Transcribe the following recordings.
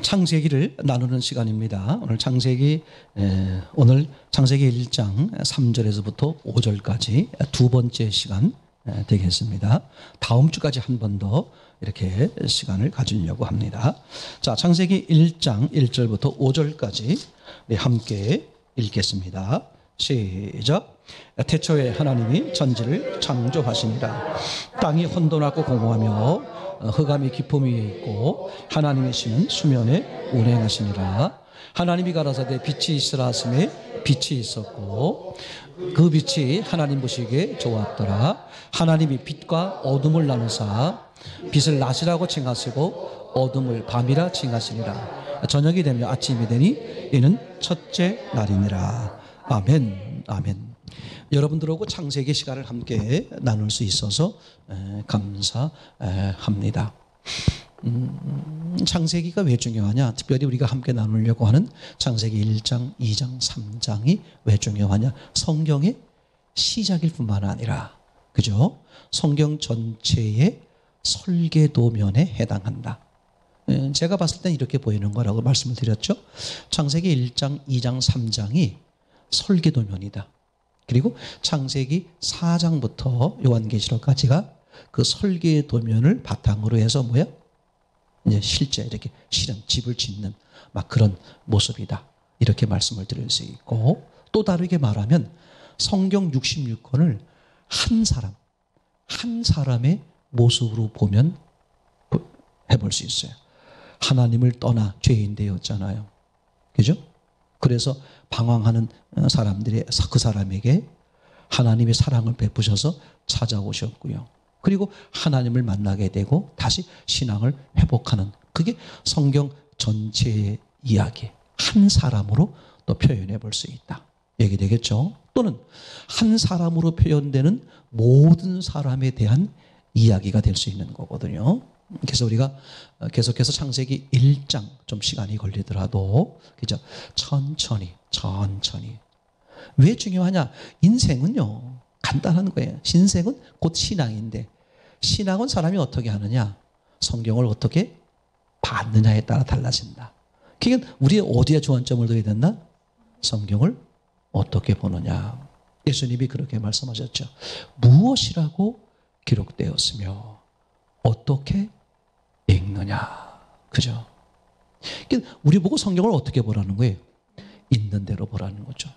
창세기를 나누는 시간입니다. 오늘 창세기 1장 3절에서부터 5절까지 두 번째 시간 되겠습니다. 다음 주까지 한 번 더 이렇게 시간을 가지려고 합니다. 자, 창세기 1장 1절부터 5절까지 함께 읽겠습니다. 시작. 태초에 하나님이 천지를 창조하시니라. 땅이 혼돈하고 공허하며 흑암이 깊음 위에 있고 하나님의 신은 수면에 운행하시니라. 하나님이 가라사대 빛이 있으라 하시매 빛이 있었고 그 빛이 하나님 보시기에 좋았더라. 하나님이 빛과 어둠을 나누사 빛을 낮이라고 칭하시고 어둠을 밤이라 칭하시니라. 저녁이 되며 아침이 되니 이는 첫째 날이니라. 아멘. 아멘. 여러분들하고 창세기 시간을 함께 나눌 수 있어서 감사합니다. 창세기가 왜 중요하냐? 특별히 우리가 함께 나누려고 하는 창세기 1장, 2장, 3장이 왜 중요하냐? 성경의 시작일 뿐만 아니라, 그죠? 성경 전체의 설계도면에 해당한다. 제가 봤을 땐 이렇게 보이는 거라고 말씀을 드렸죠. 창세기 1장, 2장, 3장이 설계도면이다. 그리고 창세기 4장부터 요한계시록까지가 그 설계도면을 바탕으로 해서 뭐야? 이제 실제 이렇게 실현, 집을 짓는 막 그런 모습이다. 이렇게 말씀을 드릴 수 있고, 또 다르게 말하면 성경 66권을 한 사람의 모습으로 보면 해볼 수 있어요. 하나님을 떠나 죄인 되었잖아요. 그죠? 그래서 방황하는 사람들의 그 사람에게 하나님의 사랑을 베푸셔서 찾아오셨고요. 그리고 하나님을 만나게 되고 다시 신앙을 회복하는, 그게 성경 전체의 이야기, 한 사람으로 또 표현해 볼 수 있다. 얘기되겠죠? 또는 한 사람으로 표현되는 모든 사람에 대한 이야기가 될 수 있는 거거든요. 그래서 우리가 계속해서 창세기 1장 좀 시간이 걸리더라도 그죠? 천천히 왜 중요하냐? 인생은요 간단한 거예요. 인생은 곧 신앙인데, 신앙은 사람이 어떻게 하느냐, 성경을 어떻게 받느냐에 따라 달라진다. 그러니까 우리 어디에 주안점을 둬야 된다? 성경을 어떻게 보느냐. 예수님이 그렇게 말씀하셨죠. 무엇이라고 기록되었으며 어떻게 읽느냐. 그죠? 그러니까 우리 보고 성경을 어떻게 보라는 거예요? 있는 대로 보라는 거죠.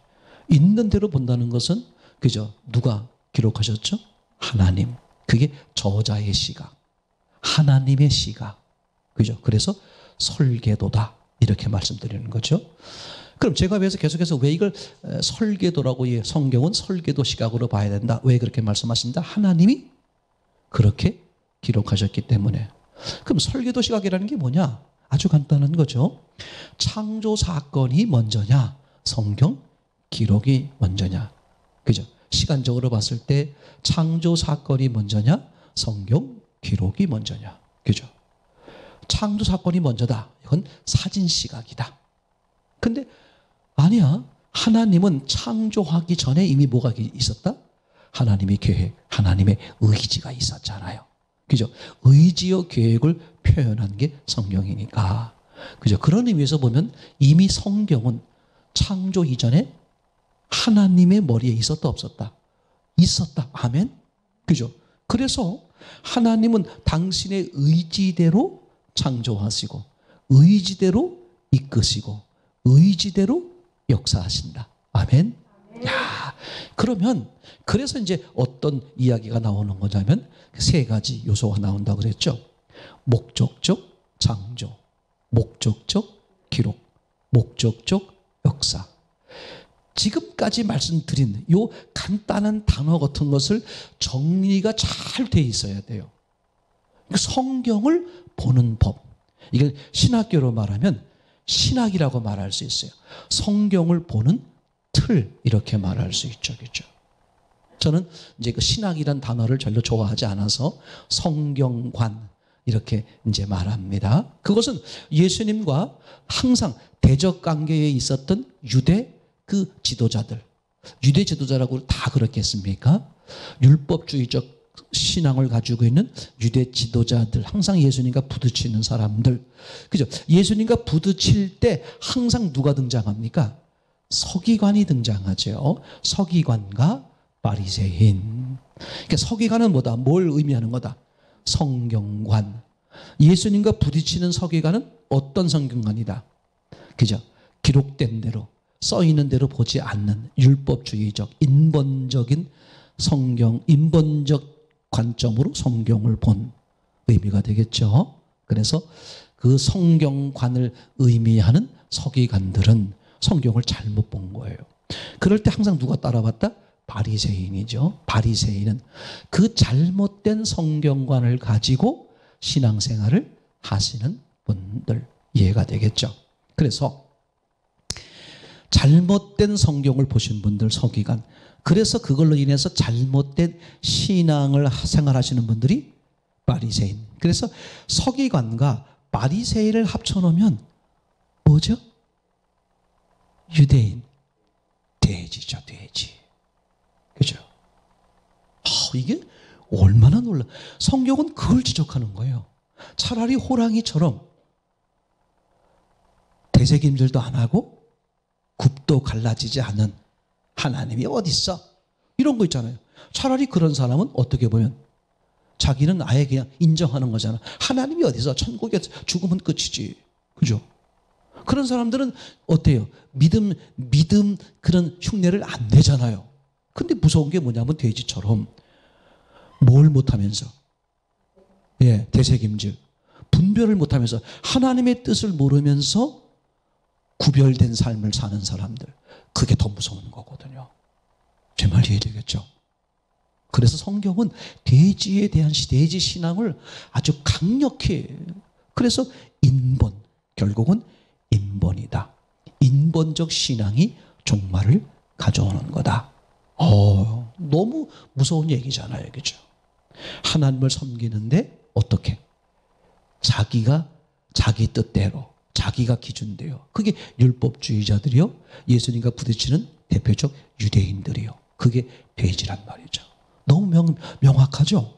있는 대로 본다는 것은, 그죠? 누가 기록하셨죠? 하나님. 그게 저자의 시각, 하나님의 시각. 그죠? 그래서 설계도다. 이렇게 말씀드리는 거죠. 그럼 제가 계속해서 왜 이걸 설계도라고, 성경은 설계도 시각으로 봐야 된다. 왜 그렇게 말씀하신다? 하나님이 그렇게 기록하셨기 때문에. 그럼 설계도 시각이라는 게 뭐냐? 아주 간단한 거죠. 창조 사건이 먼저냐, 성경 기록이 먼저냐. 그죠? 시간적으로 봤을 때 창조 사건이 먼저냐, 성경 기록이 먼저냐. 그죠? 창조 사건이 먼저다. 이건 사진 시각이다. 근데 아니야. 하나님은 창조하기 전에 이미 뭐가 있었다? 하나님의 계획, 하나님의 의지가 있었잖아요. 그죠? 의지와 계획을 표현한 게 성경이니까. 그죠? 그런 의미에서 보면 이미 성경은 창조 이전에 하나님의 머리에 있었다, 없었다? 있었다. 아멘? 그죠? 그래서 하나님은 당신의 의지대로 창조하시고, 의지대로 이끄시고, 의지대로 역사하신다. 아멘? 야, 그러면 그래서 이제 어떤 이야기가 나오는 거냐면 세 가지 요소가 나온다고 그랬죠. 목적적 창조, 목적적 기록, 목적적 역사. 지금까지 말씀드린 요 간단한 단어 같은 것을 정리가 잘 돼 있어야 돼요. 성경을 보는 법. 이걸 신학교로 말하면 신학이라고 말할 수 있어요. 성경을 보는 틀, 이렇게 말할 수 있죠. 그죠? 저는 이제 그 신학이란 단어를 별로 좋아하지 않아서 성경관, 이렇게 이제 말합니다. 그것은 예수님과 항상 대적 관계에 있었던 유대 그 지도자들, 유대 지도자라고 다 그렇겠습니까? 율법주의적 신앙을 가지고 있는 유대 지도자들, 항상 예수님과 부딪히는 사람들, 그죠? 예수님과 부딪힐 때 항상 누가 등장합니까? 서기관이 등장하죠. 서기관과 바리새인. 그러니까 서기관은 뭐다? 뭘 의미하는 거다? 성경관. 예수님과 부딪히는 서기관은 어떤 성경관이다? 그죠? 기록된 대로, 써 있는 대로 보지 않는 율법주의적, 인본적인 성경, 인본적 관점으로 성경을 본 의미가 되겠죠. 그래서 그 성경관을 의미하는 서기관들은 성경을 잘못 본 거예요. 그럴 때 항상 누가 따라왔다? 바리새인이죠. 바리새인은 그 잘못된 성경관을 가지고 신앙생활을 하시는 분들, 이해가 되겠죠. 그래서 잘못된 성경을 보신 분들, 서기관, 그래서 그걸로 인해서 잘못된 신앙을 생활하시는 분들이 바리새인. 그래서 서기관과 바리새인을 합쳐놓으면 뭐죠? 유대인, 돼지죠, 돼지. 그죠? 이게 얼마나 놀라. 성경은 그걸 지적하는 거예요. 차라리 호랑이처럼 되새김질도 안 하고 굽도 갈라지지 않은 하나님이 어디 있어? 이런 거 있잖아요. 차라리 그런 사람은 어떻게 보면 자기는 아예 그냥 인정하는 거잖아. 하나님이 어디 있어? 천국에 죽으면 끝이지. 그죠? 그런 사람들은 어때요? 믿음 그런 흉내를 안 내잖아요. 근데 무서운 게 뭐냐면 돼지처럼 뭘 못하면서, 되새김질, 분별을 못하면서 하나님의 뜻을 모르면서 구별된 삶을 사는 사람들, 그게 더 무서운 거거든요. 제 말 이해되겠죠? 그래서 성경은 돼지에 대한 돼지 신앙을 아주 강력히, 그래서 인본, 결국은 인본이다. 인본적 신앙이 종말을 가져오는 거다. 너무 무서운 얘기잖아요. 그죠? 하나님을 섬기는데 어떻게? 자기가 자기 뜻대로, 자기가 기준대요. 그게 율법주의자들이요. 예수님과 부딪히는 대표적 유대인들이요. 그게 돼지란 말이죠. 너무 명확하죠?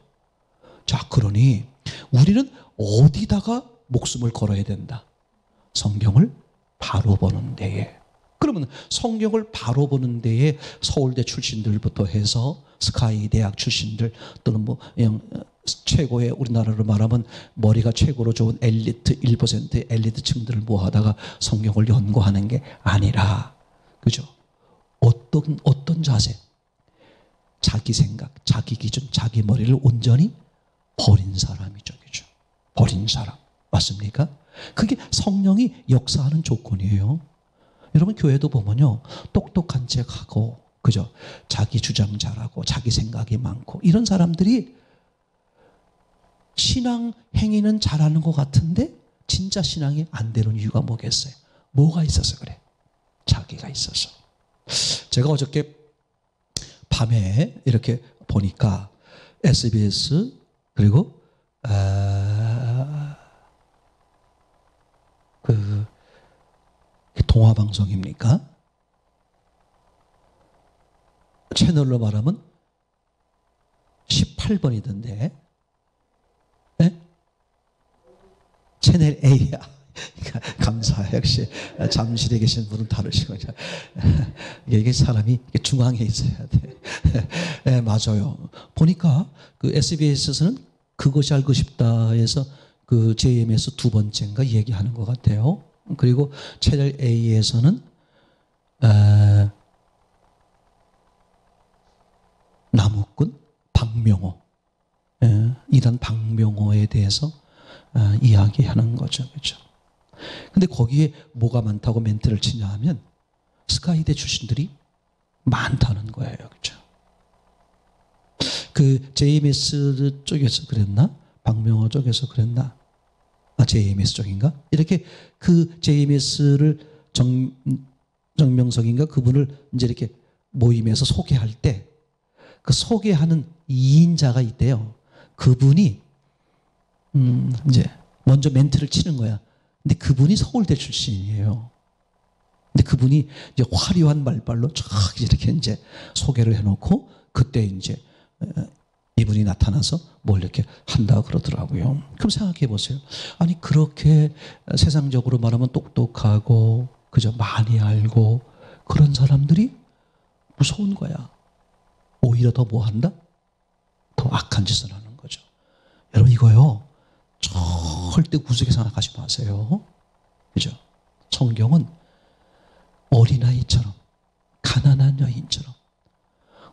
자, 그러니 우리는 어디다가 목숨을 걸어야 된다? 성경을 바로 보는 데에. 그러면 성경을 바로 보는 데에 서울대 출신들부터 해서 스카이 대학 출신들, 또는 뭐 최고의, 우리나라로 말하면 머리가 최고로 좋은 엘리트 1%의 엘리트층들을 모아다가 성경을 연구하는 게 아니라, 그죠? 어떤 자세? 자기 생각, 자기 기준, 자기 머리를 온전히 버린 사람이죠. 그죠? 버린 사람. 맞습니까? 그게 성령이 역사하는 조건이에요. 여러분, 교회도 보면요, 똑똑한 척하고, 그죠? 자기 주장 잘하고, 자기 생각이 많고, 이런 사람들이 신앙 행위는 잘하는 것 같은데 진짜 신앙이 안 되는 이유가 뭐겠어요? 뭐가 있어서 그래? 자기가 있어서. 제가 어저께 밤에 이렇게 보니까 SBS, 그리고 그 동화방송입니까? 채널로 말하면 18번이던데, 채널 A야. 감사해요. 역시 잠실에 계신 분은 다르시군요. 이게 사람이 중앙에 있어야 돼. 맞아요. 보니까 그 SBS에서는 그것이 알고 싶다에서 그 JMS 두 번째인가 얘기하는 것 같아요. 그리고 채널 A에서는 남욱군 박명호, 이란 박명호에 대해서 이야기하는 거죠. 그렇죠? 근데 거기에 뭐가 많다고 멘트를 치냐 하면 스카이대 출신들이 많다는 거예요. 그렇죠? 그 JMS 쪽에서 그랬나? 박명호 쪽에서 그랬나? JMS 쪽인가? 이렇게 그 JMS를 정명석인가? 그분을 이제 이렇게 모임에서 소개할 때 그 소개하는 2인자가 있대요. 그분이 이제 먼저 멘트를 치는 거야. 근데 그분이 서울대 출신이에요. 근데 그분이 이제 화려한 말발로 쫙 이렇게 이제 소개를 해놓고, 그때 이제 이분이 나타나서 뭘 이렇게 한다 그러더라고요. 그럼 생각해 보세요. 아니 그렇게 세상적으로 말하면 똑똑하고 그저 많이 알고 그런 사람들이 무서운 거야. 오히려 더 뭐 한다? 더 악한 짓을 하는 거죠. 여러분 이거요. 절대 우습게 생각하지 마세요. 그죠? 성경은 어린아이처럼 가난한 여인처럼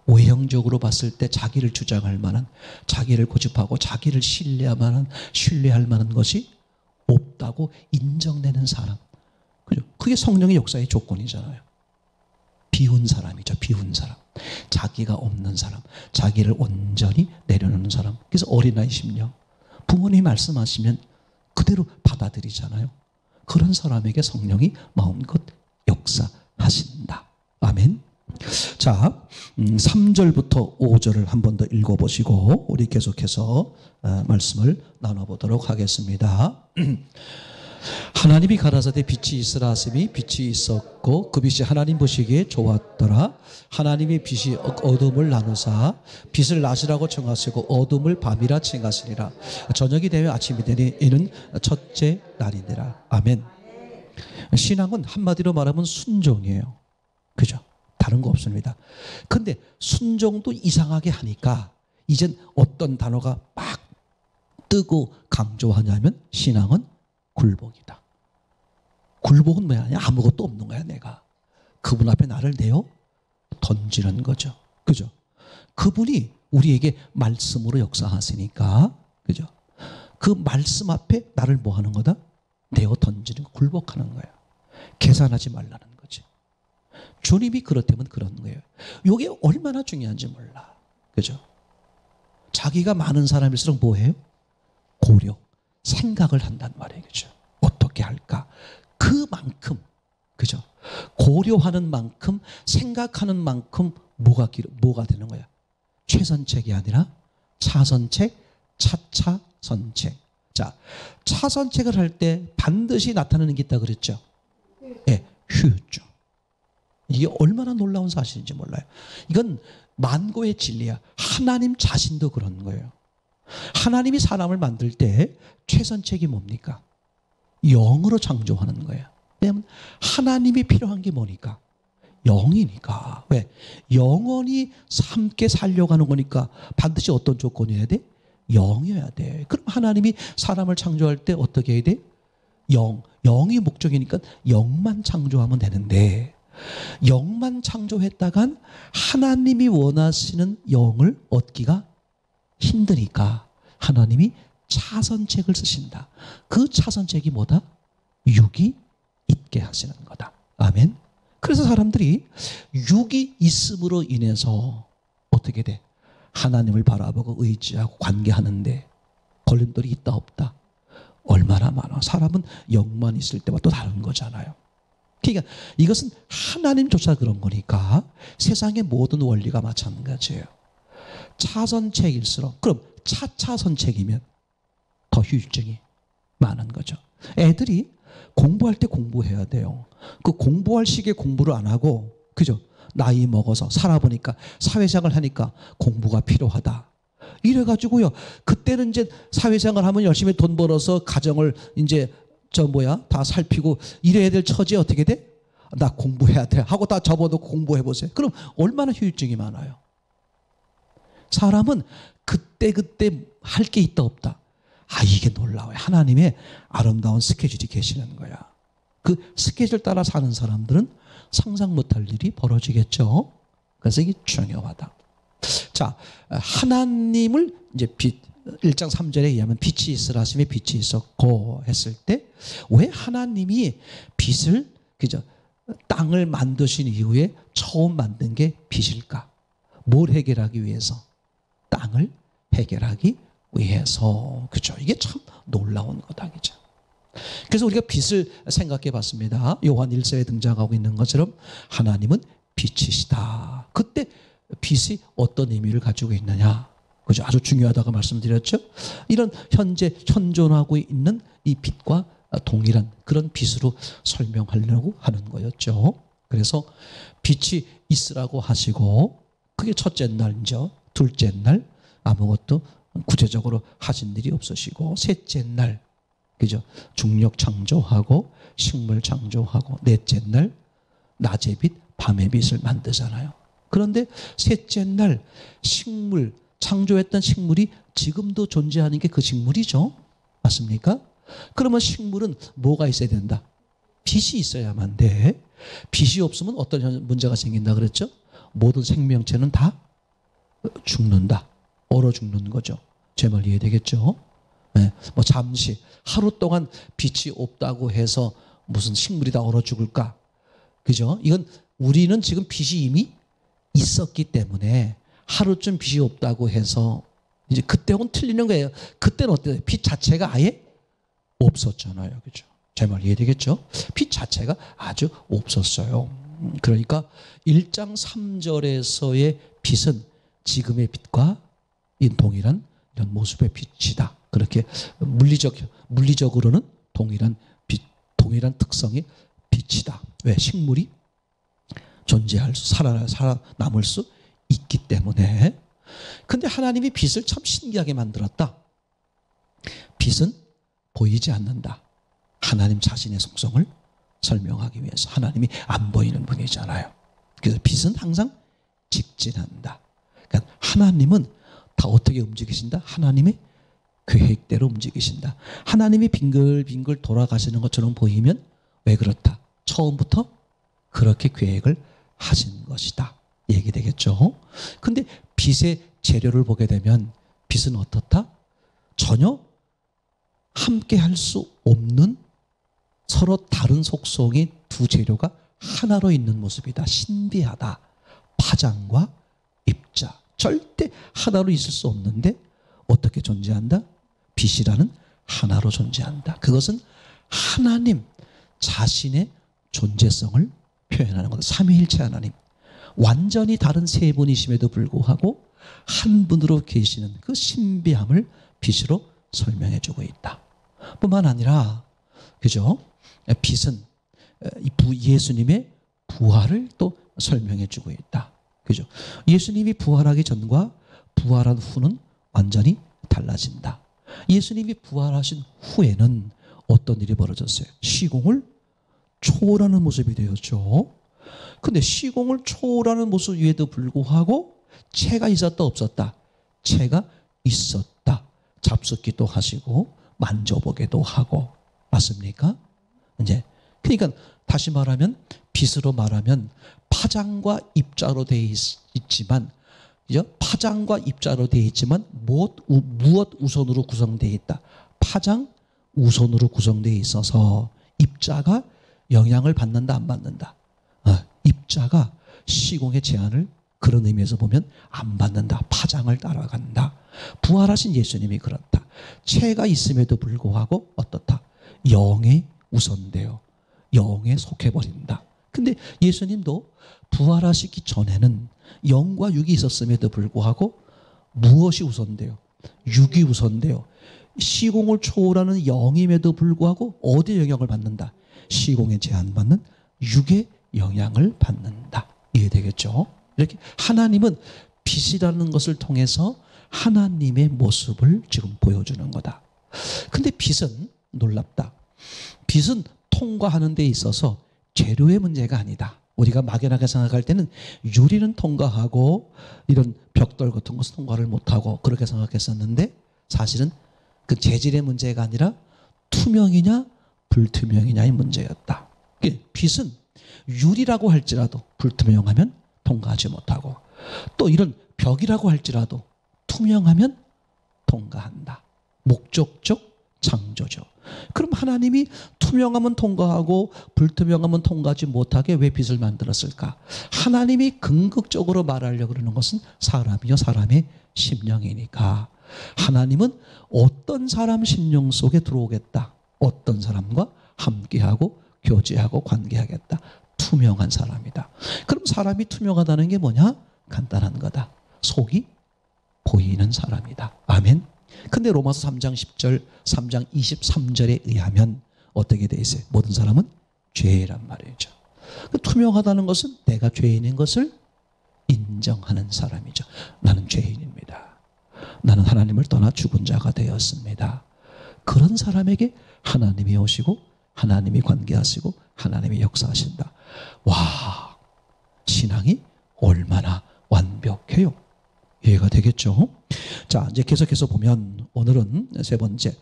외형적으로 봤을 때 자기를 주장할 만한 자기를 고집하고 자기를 신뢰할 만한 것이 없다고 인정되는 사람. 그죠? 그게 성령의 역사의 조건이잖아요. 비운 사람이죠. 비운 사람. 자기가 없는 사람. 자기를 온전히 내려놓는 사람. 그래서 어린아이 심령. 부모님이 말씀하시면 그대로 받아들이잖아요. 그런 사람에게 성령이 마음껏 역사하신다. 아멘. 자, 3절부터 5절을 한 번 더 읽어보시고 우리 계속해서 말씀을 나눠보도록 하겠습니다. 하나님이 가라사대 빛이 있으라 하시니 빛이 있었고 그 빛이 하나님 보시기에 좋았더라. 하나님이 빛이 어둠을 나누사 빛을 낮이라고称하시고 어둠을 밤이라 칭하시니라. 저녁이 되면 아침이 되니 이는 첫째 날이니라. 아멘. 신앙은 한마디로 말하면 순종이에요. 그죠? 다른 거 없습니다. 근데 순종도 이상하게 하니까 이젠 어떤 단어가 막 뜨고 강조하냐면 신앙은 굴복이다. 굴복은 뭐야? 아무것도 없는 거야 내가. 그분 앞에 나를 내어 던지는 거죠. 그죠? 그분이 우리에게 말씀으로 역사하시니까 그죠? 그 말씀 앞에 나를 뭐 하는 거다? 내어 던지는 거, 굴복하는 거야. 계산하지 말라는 거지. 주님이 그렇다면 그런 거예요. 이게 얼마나 중요한지 몰라. 그죠? 자기가 많은 사람일수록 뭐 해요? 고려, 생각을 한단 말이에요. 그죠? 어떻게 할까? 그만큼, 그죠? 고려하는 만큼, 생각하는 만큼 뭐가 되는 거야? 최선책이 아니라 차선책, 차차선책. 자, 차선책을 할 때 반드시 나타나는 게 있다 그랬죠? 예, 휴유증. 이게 얼마나 놀라운 사실인지 몰라요. 이건 만고의 진리야. 하나님 자신도 그런 거예요. 하나님이 사람을 만들 때 최선책이 뭡니까? 영으로 창조하는 거예요. 왜냐하면 하나님이 필요한 게 뭐니까? 영이니까. 왜? 영원히 함께 살려고 하는 거니까 반드시 어떤 조건이어야 돼? 영이어야 돼. 그럼 하나님이 사람을 창조할 때 어떻게 해야 돼? 영이 목적이니까 영만 창조하면 되는데 영만 창조했다간 하나님이 원하시는 영을 얻기가 힘드니까 하나님이 차선책을 쓰신다. 그 차선책이 뭐다? 육이 있게 하시는 거다. 아멘. 그래서 사람들이 육이 있음으로 인해서 어떻게 돼? 하나님을 바라보고 의지하고 관계하는데 걸림돌이 있다 없다? 얼마나 많아. 사람은 영만 있을 때와 또 다른 거잖아요. 그러니까 이것은 하나님조차 그런 거니까 세상의 모든 원리가 마찬가지예요. 차선책일수록 그럼 차차선책이면 더 휴유증이 많은 거죠. 애들이 공부할 때 공부해야 돼요. 그 공부할 시기에 공부를 안 하고 그죠? 나이 먹어서 살아보니까 사회생활 하니까 공부가 필요하다. 이래가지고요. 그때는 이제 사회생활 하면 열심히 돈 벌어서 가정을 이제 다 살피고 이래야 될 처지에 어떻게 돼? 나 공부해야 돼 하고 다 접어놓고 공부해보세요. 그럼 얼마나 휴유증이 많아요. 사람은 그때 할 게 있다 없다. 아, 이게 놀라워요. 하나님의 아름다운 스케줄이 계시는 거야. 그 스케줄 따라 사는 사람들은 상상 못할 일이 벌어지겠죠. 그래서 이게 중요하다. 자, 하나님을 이제 1장 3절에 의하면 빛이 있으라 하시며 빛이 있었고 했을 때 왜 하나님이 빛을 그죠? 땅을 만드신 이후에 처음 만든 게 빛일까? 뭘 해결하기 위해서? 땅을 해결하기 위해서. 그죠? 이게 참 놀라운 거다. 그죠? 그래서 우리가 빛을 생각해 봤습니다. 요한 1서에 등장하고 있는 것처럼 하나님은 빛이시다. 그때 빛이 어떤 의미를 가지고 있느냐? 그죠? 아주 중요하다고 말씀드렸죠? 이런 현재 현존하고 있는 이 빛과 동일한 그런 빛으로 설명하려고 하는 거였죠. 그래서 빛이 있으라고 하시고 그게 첫째 날이죠. 둘째 날 아무것도 구체적으로 하신 일이 없으시고 셋째 날 그죠? 중력 창조하고 식물 창조하고 넷째 날 낮의 빛 밤의 빛을 만드잖아요. 그런데 셋째 날 식물 창조했던 식물이 지금도 존재하는 게 그 식물이죠. 맞습니까? 그러면 식물은 뭐가 있어야 된다? 빛이 있어야만 돼. 빛이 없으면 어떤 문제가 생긴다 그랬죠? 모든 생명체는 다 죽는다. 얼어 죽는 거죠. 제 말 이해되겠죠? 네. 뭐 잠시 하루 동안 빛이 없다고 해서 무슨 식물이 다 얼어 죽을까? 그죠? 이건 우리는 지금 빛이 이미 있었기 때문에 하루쯤 빛이 없다고 해서 이제 그때하고는 틀리는 거예요. 그때는 어때요? 빛 자체가 아예 없었잖아요. 그죠? 제 말 이해되겠죠? 빛 자체가 아주 없었어요. 그러니까 1장 3절에서의 빛은 지금의 빛과 동일한 이런 모습의 빛이다. 그렇게 물리적으로는 동일한 빛, 동일한 특성의 빛이다. 왜? 식물이 살아남을 수 있기 때문에. 근데 하나님이 빛을 참 신기하게 만들었다. 빛은 보이지 않는다. 하나님 자신의 속성을 설명하기 위해서. 하나님이 안 보이는 분이잖아요. 그래서 빛은 항상 직진한다. 그러니까 하나님은 다 어떻게 움직이신다? 하나님의 계획대로 움직이신다. 하나님이 빙글빙글 돌아가시는 것처럼 보이면 왜 그렇다? 처음부터 그렇게 계획을 하신 것이다. 얘기되겠죠? 근데 빛의 재료를 보게 되면 빛은 어떻다? 전혀 함께 할 수 없는 서로 다른 속성의 두 재료가 하나로 있는 모습이다. 신비하다. 파장과 입자. 절대 하나로 있을 수 없는데 어떻게 존재한다? 빛이라는 하나로 존재한다. 그것은 하나님 자신의 존재성을 표현하는 거다. 삼위일체 하나님. 완전히 다른 세 분이심에도 불구하고 한 분으로 계시는 그 신비함을 빛으로 설명해 주고 있다. 뿐만 아니라 그죠? 빛은 예수님의 부활을 또 설명해 주고 있다. 그죠? 예수님이 부활하기 전과 부활한 후는 완전히 달라진다. 예수님이 부활하신 후에는 어떤 일이 벌어졌어요? 시공을 초월하는 모습이 되었죠. 근데 시공을 초월하는 모습에도 불구하고 체가 있었다 없었다? 체가 있었다. 잡숫기도 하시고 만져보기도 하고. 맞습니까? 이제 그러니까 다시 말하면 빛으로 말하면 파장과 입자로 되어 있지만 그죠? 파장과 입자로 되어 있지만 무엇 우선으로 구성되어 있다. 파장 우선으로 구성되어 있어서 입자가 영향을 받는다 안 받는다. 입자가 시공의 제한을 그런 의미에서 보면 안 받는다. 파장을 따라간다. 부활하신 예수님이 그렇다. 체가 있음에도 불구하고 어떻다? 영에 우선되어 영에 속해버린다. 근데 예수님도 부활하시기 전에는 영과 육이 있었음에도 불구하고 무엇이 우선돼요? 육이 우선돼요. 시공을 초월하는 영임에도 불구하고 어디에 영향을 받는다? 시공에 제한받는 육의 영향을 받는다. 이해되겠죠? 이렇게 하나님은 빛이라는 것을 통해서 하나님의 모습을 지금 보여주는 거다. 근데 빛은 놀랍다. 빛은 통과하는 데 있어서 재료의 문제가 아니다. 우리가 막연하게 생각할 때는 유리는 통과하고 이런 벽돌 같은 것은 통과를 못하고 그렇게 생각했었는데 사실은 그 재질의 문제가 아니라 투명이냐 불투명이냐의 문제였다. 빛은 유리라고 할지라도 불투명하면 통과하지 못하고 또 이런 벽이라고 할지라도 투명하면 통과한다. 목적적 창조죠. 그럼 하나님이 투명하면 통과하고 불투명하면 통과하지 못하게 왜 빛을 만들었을까? 하나님이 궁극적으로 말하려고 그러는 것은 사람이요 사람의 심령이니까 하나님은 어떤 사람 심령 속에 들어오겠다. 어떤 사람과 함께하고 교제하고 관계하겠다. 투명한 사람이다. 그럼 사람이 투명하다는 게 뭐냐? 간단한 거다. 속이 보이는 사람이다. 아멘. 근데 로마서 3장 10절, 3장 23절에 의하면 어떻게 돼 있어요? 모든 사람은 죄란 말이죠. 투명하다는 것은 내가 죄인인 것을 인정하는 사람이죠. 나는 죄인입니다. 나는 하나님을 떠나 죽은 자가 되었습니다. 그런 사람에게 하나님이 오시고 하나님이 관계하시고 하나님이 역사하신다. 와, 신앙이 얼마나 완벽해요. 이해가 되겠죠? 자, 이제 계속해서 보면 오늘은 세 번째,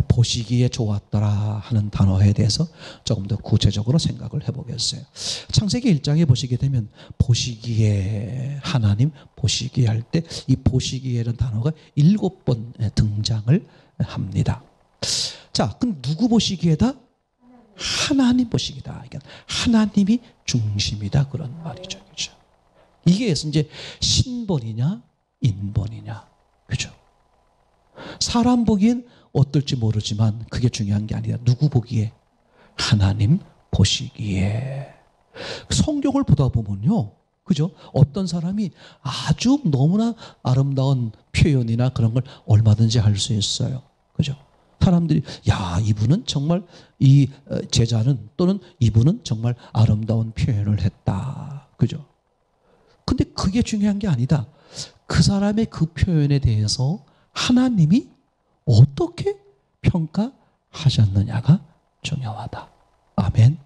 보시기에 좋았더라 하는 단어에 대해서 조금 더 구체적으로 생각을 해보겠어요. 창세기 1장에 보시게 되면 보시기에, 하나님 보시기에 할 때 이 보시기에라는 단어가 7번 등장을 합니다. 자, 그럼 누구 보시기에다? 하나님 보시기다. 그러니까 하나님이 중심이다, 그런 말이죠. 그죠? 이게 이제 신본이냐 인본이냐, 그죠? 사람 보기엔 어떨지 모르지만 그게 중요한 게 아니라 누구 보기에? 하나님 보시기에. 성경을 보다 보면요, 그죠? 어떤 사람이 아주 너무나 아름다운 표현이나 그런 걸 얼마든지 할 수 있어요, 그죠? 사람들이 야, 이분은 정말, 이 제자는 또는 이분은 정말 아름다운 표현을 했다, 그죠? 근데 그게 중요한 게 아니다. 그 사람의 그 표현에 대해서 하나님이 어떻게 평가하셨느냐가 중요하다. 아멘.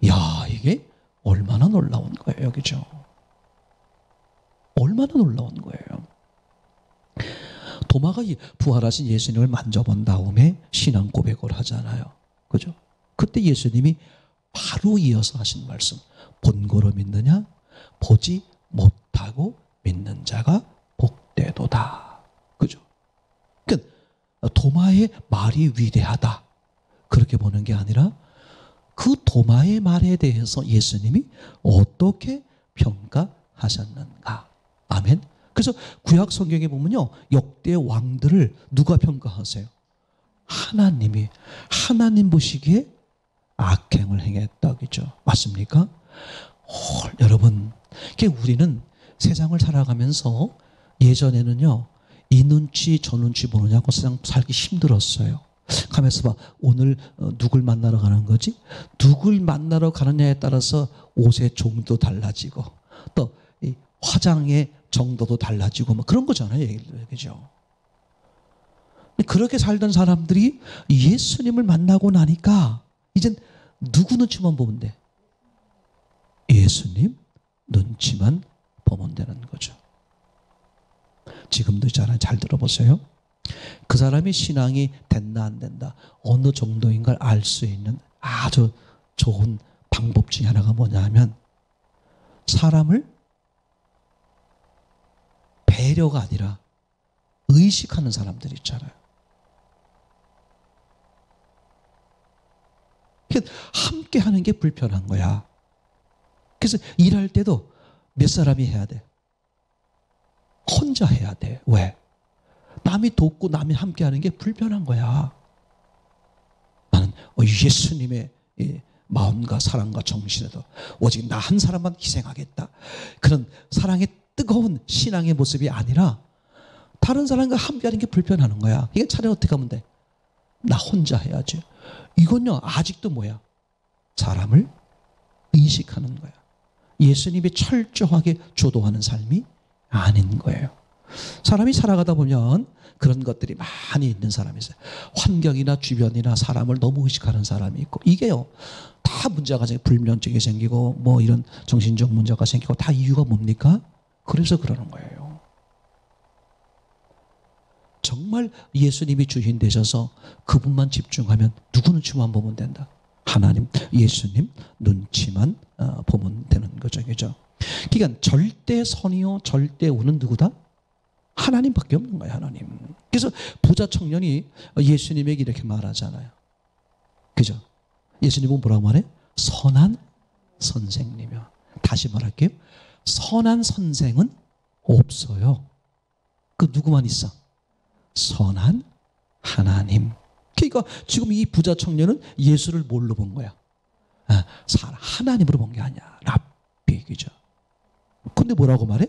야, 이게 얼마나 놀라운 거예요, 그죠? 얼마나 놀라운 거예요. 도마가 부활하신 예수님을 만져본 다음에 신앙 고백을 하잖아요, 그죠? 그때 예수님이 바로 이어서 하신 말씀, 본고로 믿느냐? 보지 못하고 믿는 자가 복되도다, 그죠? 그러니까 도마의 말이 위대하다, 그렇게 보는 게 아니라 그 도마의 말에 대해서 예수님이 어떻게 평가하셨는가. 아멘. 그래서 구약 성경에 보면요, 역대 왕들을 누가 평가하세요? 하나님이. 하나님 보시기에 악행을 행했다, 그죠? 맞습니까? 여러분, 우리는 세상을 살아가면서 예전에는요, 이 눈치 저 눈치 보느냐고 세상 살기 힘들었어요. 가면서 봐, 오늘 누굴 만나러 가는 거지? 누굴 만나러 가느냐에 따라서 옷의 종도 달라지고 또 이 화장의 정도도 달라지고 뭐 그런 거잖아요, 그죠? 그렇게 살던 사람들이 예수님을 만나고 나니까 이젠 누구 눈치만 보면 돼? 예수님 눈치만 보면 되는 거죠. 지금도 있잖아요. 잘 들어보세요. 그 사람이 신앙이 됐나 안 된다, 어느 정도인 걸 알 수 있는 아주 좋은 방법 중에 하나가 뭐냐 하면, 사람을 배려가 아니라 의식하는 사람들 있잖아요. 함께 하는 게 불편한 거야. 그래서 일할 때도 몇 사람이 해야 돼? 혼자 해야 돼. 왜? 남이 돕고 남이 함께 하는 게 불편한 거야. 나는 예수님의 마음과 사랑과 정신에도 오직 나 한 사람만 희생하겠다, 그런 사랑의 뜨거운 신앙의 모습이 아니라 다른 사람과 함께 하는 게 불편하는 거야. 이게 차라리 어떻게 하면 돼? 나 혼자 해야지. 이건요, 아직도 뭐야? 사람을 의식하는 거야. 예수님이 철저하게 주도하는 삶이 아닌 거예요. 사람이 살아가다 보면 그런 것들이 많이 있는 사람이 있어요. 환경이나 주변이나 사람을 너무 의식하는 사람이 있고, 이게요, 다 문제가 생기고 불면증이 생기고 뭐 이런 정신적 문제가 생기고, 다 이유가 뭡니까? 그래서 그러는 거예요. 정말 예수님이 주인 되셔서 그분만 집중하면 누구 눈치만 보면 된다? 하나님, 예수님 눈치만 보면 되는 거죠, 그죠? 그러니까 절대 선이요 절대 우는 누구다? 하나님밖에 없는 거예요, 하나님. 그래서 부자 청년이 예수님에게 이렇게 말하잖아요, 그죠? 예수님은 뭐라고 말해? 선한 선생님이요. 다시 말할게요. 선한 선생은 없어요. 그 누구만 있어? 선한 하나님. 그러니까 지금 이 부자 청년은 예수를 뭘로 본 거야? 하나님으로 본 게 아니야. 랍비, 그죠? 근데 뭐라고 말해?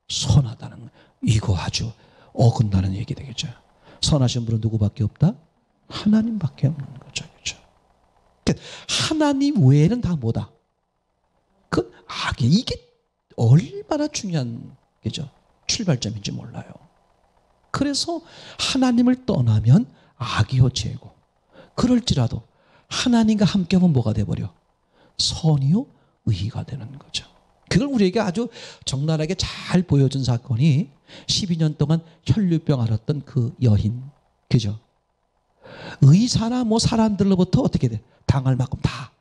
선하다는 거야. 이거 아주 어긋나는 얘기 되겠죠. 선하신 분은 누구밖에 없다? 하나님밖에 없는 거죠, 그죠? 그러니까 하나님 외에는 다 뭐다? 그 악이, 이게 얼마나 중요한, 그죠? 출발점인지 몰라요. 그래서 하나님을 떠나면 악이요 죄고, 그럴지라도 하나님과 함께하면 뭐가 돼버려? 선이요 의가 되는 거죠. 그걸 우리에게 아주 적나라하게 잘 보여준 사건이 12년 동안 혈류병 앓았던 그 여인, 그죠? 의사나 뭐 사람들로부터 어떻게 돼? 당할 만큼 다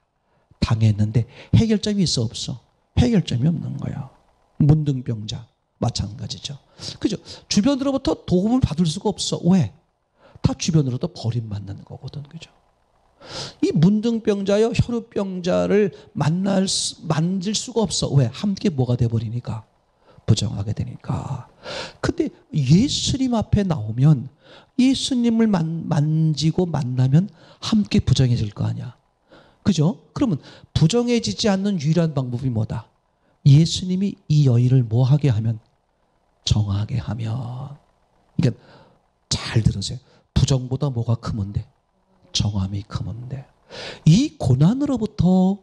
당했는데 해결점이 있어 없어? 해결점이 없는 거야. 문둥병자 마찬가지죠. 그죠? 주변으로부터 도움을 받을 수가 없어. 왜? 다 주변으로부터 버림받는 거거든. 그죠? 이 문둥병자여 혈우병자를 만질 수가 없어. 왜? 함께 뭐가 돼버리니까? 부정하게 되니까. 근데 예수님 앞에 나오면, 예수님을 만지고 만나면 함께 부정해질 거 아니야. 그죠? 그러면 부정해지지 않는 유일한 방법이 뭐다? 예수님이 이 여인을 뭐 하게 하면? 정하게 하면. 그러니까 잘 들으세요. 부정보다 뭐가 크면 돼? 정함이 크면 돼. 이 고난으로부터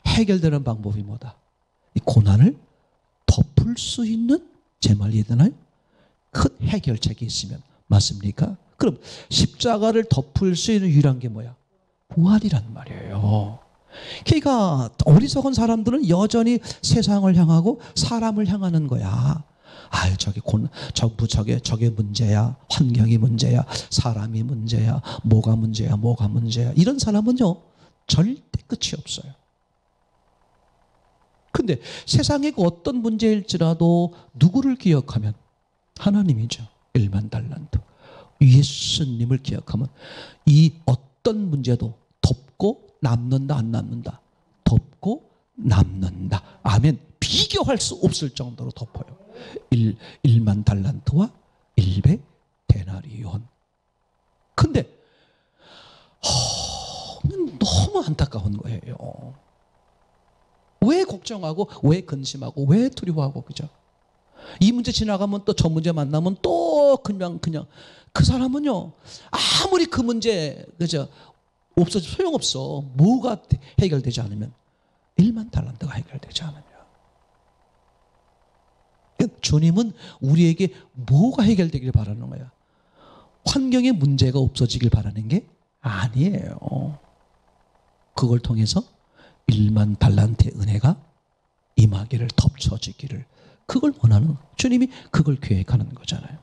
해결되는 방법이 뭐다? 이 고난을 덮을 수 있는, 제 말 이해되나요? 큰 해결책이 있으면. 맞습니까? 그럼 십자가를 덮을 수 있는 유일한 게 뭐야? 부활이란 말이에요. 그러니까 어리석은 사람들은 여전히 세상을 향하고 사람을 향하는 거야. 아유, 저게 문제야. 환경이 문제야. 사람이 문제야. 뭐가 문제야. 이런 사람은요, 절대 끝이 없어요. 근데 세상의 그 어떤 문제일지라도 누구를 기억하면? 하나님이죠. 1만 달란트. 예수님을 기억하면 이 어떤 문제도 덮고 남는다, 안 남는다? 덮고 남는다. 아멘. 비교할 수 없을 정도로 덮어요. 1만 달란트와 100 데나리온. 근데 너무 안타까운 거예요. 왜 걱정하고, 왜 근심하고, 왜 두려워하고, 그죠? 이 문제 지나가면 또 저 문제 만나면 또 그냥 그 사람은요, 아무리 그 문제, 그죠? 없어져 소용없어. 뭐가 해결되지 않으면? 1만 달란트가 해결되지 않으면. 주님은 우리에게 뭐가 해결되길 바라는 거야? 환경의 문제가 없어지길 바라는 게 아니에요. 그걸 통해서 1만 달란트의 은혜가 임하기를, 덮쳐지기를, 그걸 원하는, 주님이 그걸 계획하는 거잖아요.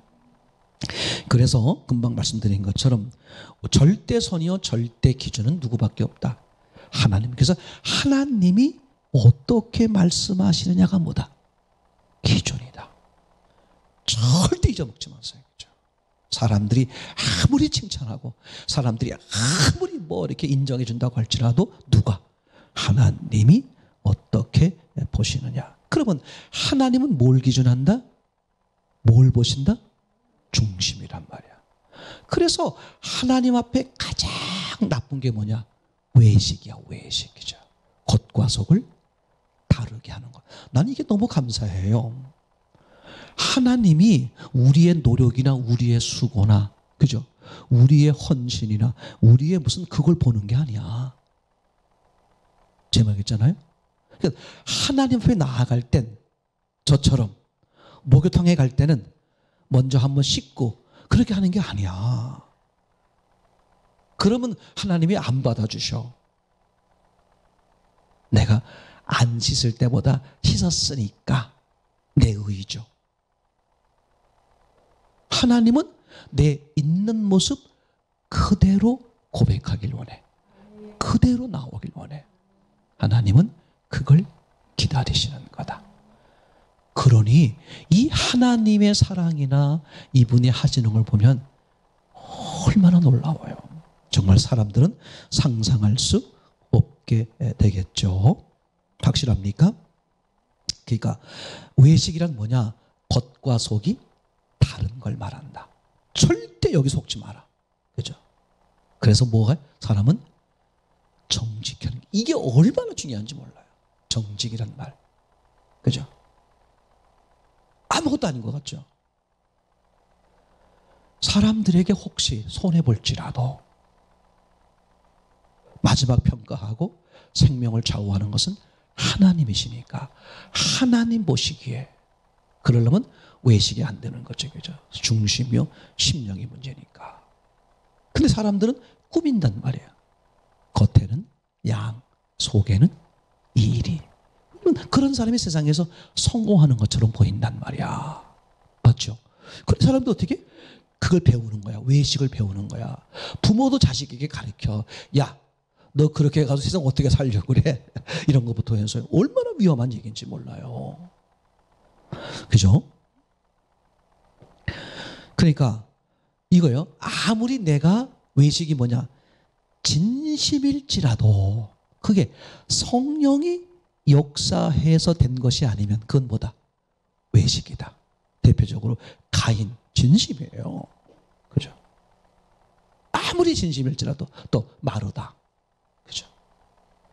그래서 금방 말씀드린 것처럼 절대선이요 절대 기준은 누구밖에 없다? 하나님. 그래서 하나님이 어떻게 말씀하시느냐가 뭐다? 기준이다. 절대 잊어먹지 마세요. 그렇죠? 사람들이 아무리 칭찬하고 사람들이 아무리 뭐 이렇게 인정해 준다고 할지라도 누가? 하나님이 어떻게 보시느냐. 그러면 하나님은 뭘 기준한다? 뭘 보신다? 중심이란 말이야. 그래서 하나님 앞에 가장 나쁜 게 뭐냐? 외식이야. 외식이죠. 겉과 속을 다르게 하는 거. 난 이게 너무 감사해요. 하나님이 우리의 노력이나 우리의 수고나, 그죠? 우리의 헌신이나 우리의 무슨 그걸 보는 게 아니야. 제 말겠잖아요? 그러니까 하나님 앞에 나아갈 땐 저처럼 목욕탕에 갈 때는 먼저 한번 씻고 그렇게 하는 게 아니야. 그러면 하나님이 안 받아주셔. 내가 안 씻을 때보다 씻었으니까 내 의죠. 하나님은 내 있는 모습 그대로 고백하길 원해. 그대로 나오길 원해. 하나님은 그걸 기다리시는 거다. 그러니 이 하나님의 사랑이나 이분이 하시는 걸 보면 얼마나 놀라워요. 정말 사람들은 상상할 수 없게 되겠죠. 확실합니까? 그러니까 외식이란 뭐냐? 겉과 속이 다른 걸 말한다. 절대 여기 속지 마라. 그죠? 그래서 뭐가? 사람은 정직하는, 이게 얼마나 중요한지 몰라요. 정직이란 말. 그죠? 아무것도 아닌 것 같죠? 사람들에게 혹시 손해볼지라도 마지막 평가하고 생명을 좌우하는 것은 하나님이시니까 하나님 보시기에 그러려면 외식이 안 되는 거죠. 그죠? 중심이요. 심령이 문제니까. 근데 사람들은 꾸민단 말이에요. 겉에는 양, 속에는 이리. 그런 사람이 세상에서 성공하는 것처럼 보인단 말이야. 맞죠? 그런 사람도 어떻게? 그걸 배우는 거야. 외식을 배우는 거야. 부모도 자식에게 가르쳐. 야, 너 그렇게 가서 세상 어떻게 살려고 그래? 이런 것부터 해서 얼마나 위험한 얘기인지 몰라요. 그죠? 그러니까 이거요. 아무리 내가 외식이 뭐냐? 진심일지라도 그게 성령이 역사해서 된 것이 아니면 그건 뭐다? 외식이다. 대표적으로 가인 진심이에요. 그죠? 아무리 진심일지라도 또 마르다. 그죠?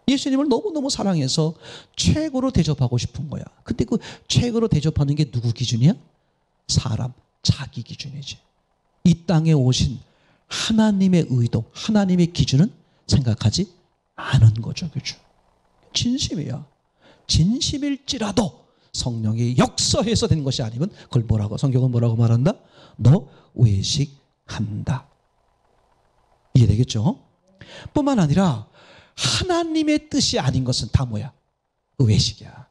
예수님을 너무너무 사랑해서 최고로 대접하고 싶은 거야. 근데 그 최고로 대접하는 게 누구 기준이야? 사람, 자기 기준이지. 이 땅에 오신 하나님의 의도, 하나님의 기준은 생각하지 않은 거죠. 그죠? 진심이야. 진심일지라도 성령이 역사해서 된 것이 아니면 그걸 뭐라고, 성경은 뭐라고 말한다? 너 외식한다. 이해되겠죠? 뿐만 아니라 하나님의 뜻이 아닌 것은 다 뭐야? 외식이야.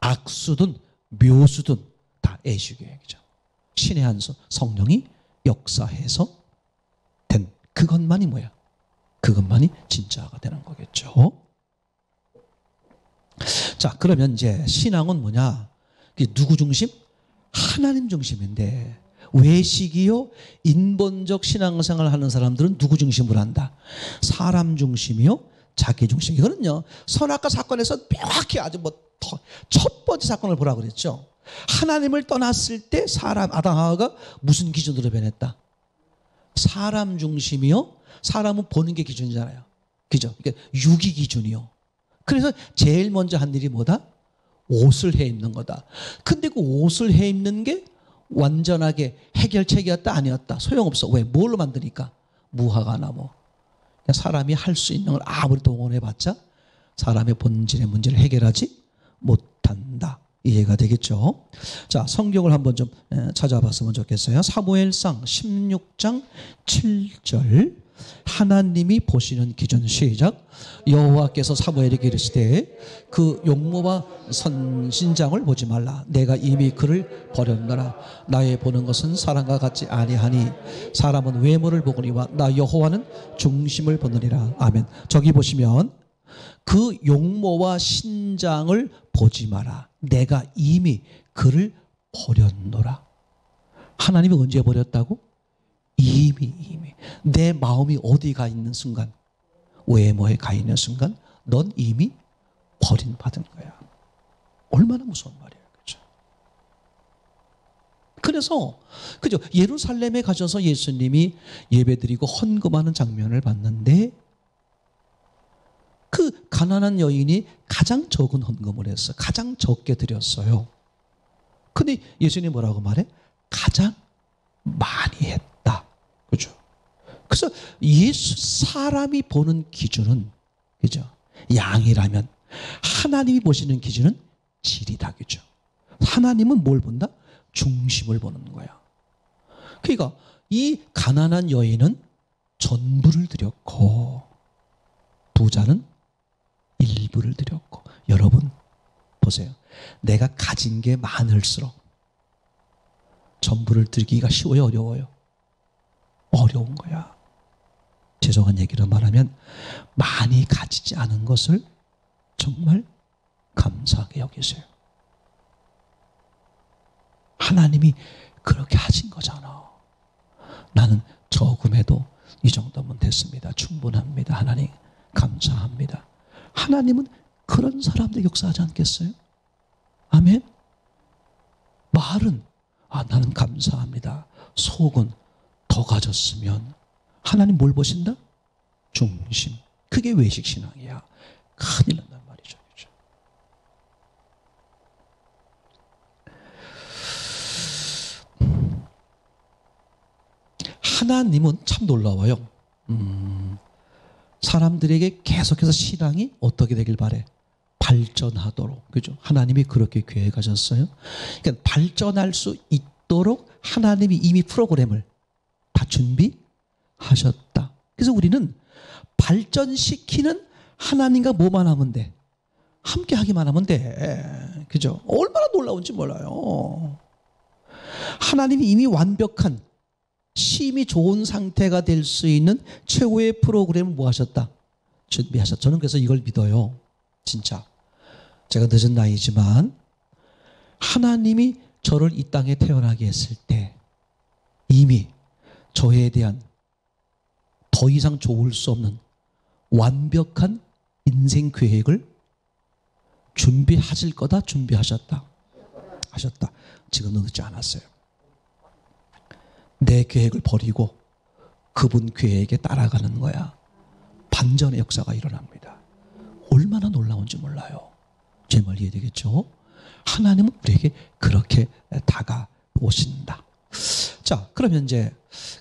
악수든 묘수든 다 애식이에요. 그죠? 신의 한 성령이 역사해서 된 그것만이 뭐야? 그것만이 진짜가 되는 거겠죠. 자, 그러면 이제 신앙은 뭐냐? 이게 누구 중심? 하나님 중심인데 외식이요 인본적 신앙생활을 하는 사람들은 누구 중심으로 한다? 사람 중심이요 자기 중심. 이거는요 선악과 사건에서 명확히 아주 첫 번째 사건을 보라고 그랬죠. 하나님을 떠났을 때 사람 아담 하와가 무슨 기준으로 변했다? 사람 중심이요. 사람은 보는 게 기준이잖아요. 그죠? 그러니까 육이 기준이요. 그래서 제일 먼저 한 일이 뭐다? 옷을 해 입는 거다. 근데 그 옷을 해 입는 게 완전하게 해결책이었다 아니었다? 소용없어. 왜? 뭘로 만드니까? 무화과나 뭐. 사람이 할 수 있는 걸 아무리 동원해봤자 사람의 본질의 문제를 해결하지 못한다. 이해가 되겠죠? 자, 성경을 한번 좀 찾아봤으면 좋겠어요. 사무엘상 16장 7절. 하나님이 보시는 기준 시작. 여호와께서 사무엘에게 이르시되 그 용모와 선신장을 보지 말라. 내가 이미 그를 버렸노라. 나의 보는 것은 사람과 같지 아니하니 사람은 외모를 보거니와 나 여호와는 중심을 보느니라. 아멘. 저기 보시면 그 용모와 신장을 보지 마라. 내가 이미 그를 버렸노라. 하나님이 언제 버렸다고? 이미 내 마음이 어디 가 있는 순간, 외모에 가 있는 순간 넌 이미 버림받은 거야. 얼마나 무서운 말이에요. 그렇죠? 그래서 그죠? 예루살렘에 가셔서 예수님이 예배드리고 헌금하는 장면을 봤는데 그 가난한 여인이 가장 적은 헌금을 했어. 가장 적게 드렸어요. 근데 예수님이 뭐라고 말해? 가장 많이 했다. 그죠? 그래서 예수 사람이 보는 기준은 그죠? 양이라면 하나님이 보시는 기준은 질이다. 그죠? 하나님은 뭘 본다? 중심을 보는 거야. 그러니까 이 가난한 여인은 전부를 드렸고 부자는 일부를 드렸고. 여러분 보세요. 내가 가진 게 많을수록 전부를 드리기가 쉬워요, 어려워요? 어려운 거야. 죄송한 얘기를 말하면 많이 가지지 않은 것을 정말 감사하게 여기세요. 하나님이 그렇게 하신 거잖아. 나는 적음에도 이 정도면 됐습니다. 충분합니다. 하나님 감사합니다. 하나님은 그런 사람들 역사하지 않겠어요? 아멘. 말은 나는 감사합니다. 속은 더 가졌으면 하나님 뭘 보신다? 중심. 그게 외식신앙이야. 큰일 난단 말이죠. 그렇죠? 하나님은 참 놀라워요. 사람들에게 계속해서 신앙이 어떻게 되길 바래? 발전하도록, 그죠? 하나님이 그렇게 계획하셨어요. 그러니까 발전할 수 있도록 하나님이 이미 프로그램을 다 준비하셨다. 그래서 우리는 발전시키는 하나님과 뭐만 하면 돼? 함께 하기만 하면 돼. 그죠? 얼마나 놀라운지 몰라요. 하나님이 이미 완벽한 심히 좋은 상태가 될 수 있는 최고의 프로그램을 뭐 하셨다? 준비하셨다. 저는 그래서 이걸 믿어요. 진짜. 제가 늦은 나이지만 하나님이 저를 이 땅에 태어나게 했을 때 이미 저에 대한 더 이상 좋을 수 없는 완벽한 인생 계획을 준비하실 거다, 준비하셨다. 하셨다. 지금은 늦지 않았어요. 내 계획을 버리고 그분 계획에 따라가는 거야. 반전의 역사가 일어납니다. 얼마나 놀라운지 몰라요. 제 말 이해되겠죠? 하나님은 우리에게 그렇게 다가오신다. 자, 그러면 이제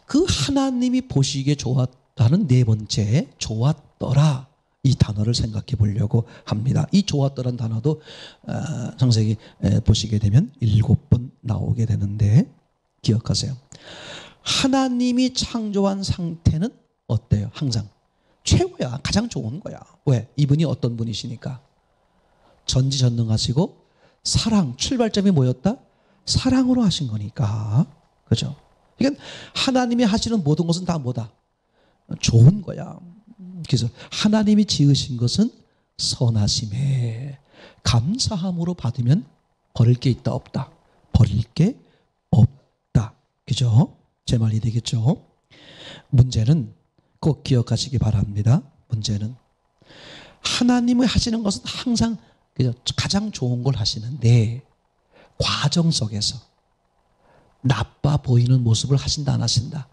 그 하나님이 보시기에 좋았다는 네 번째, 좋았더라, 이 단어를 생각해 보려고 합니다. 이 좋았더라는 단어도 창세기 보시게 되면 7번 나오게 되는데 기억하세요. 하나님이 창조한 상태는 어때요? 항상 최고야. 가장 좋은 거야. 왜? 이분이 어떤 분이시니까. 전지전능하시고 사랑, 출발점이 뭐였다? 사랑으로 하신 거니까. 그죠? 그러니까 하나님이 하시는 모든 것은 다 뭐다? 좋은 거야. 그래서 하나님이 지으신 것은 선하심에 감사함으로 받으면 버릴 게 있다 없다? 버릴 게 없다. 그죠? 제 말이 되겠죠? 문제는 꼭 기억하시기 바랍니다. 문제는 하나님이 하시는 것은 항상 그죠? 가장 좋은 걸 하시는데 과정 속에서 나빠 보이는 모습을 하신다 안 하신다?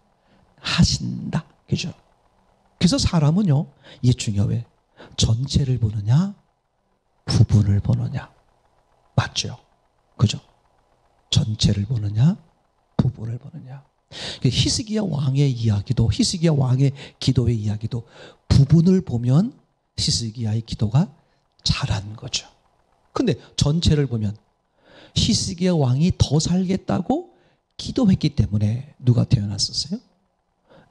하신다. 그죠? 그래서 사람은요, 이게 중요해. 전체를 보느냐, 부분을 보느냐. 맞죠? 그죠? 전체를 보느냐, 부분을 보느냐. 히스기야 왕의 이야기도, 히스기야 왕의 기도의 이야기도 부분을 보면 히스기야의 기도가 잘한 거죠. 근데 전체를 보면 히스기야 왕이 더 살겠다고 기도했기 때문에 누가 태어났었어요?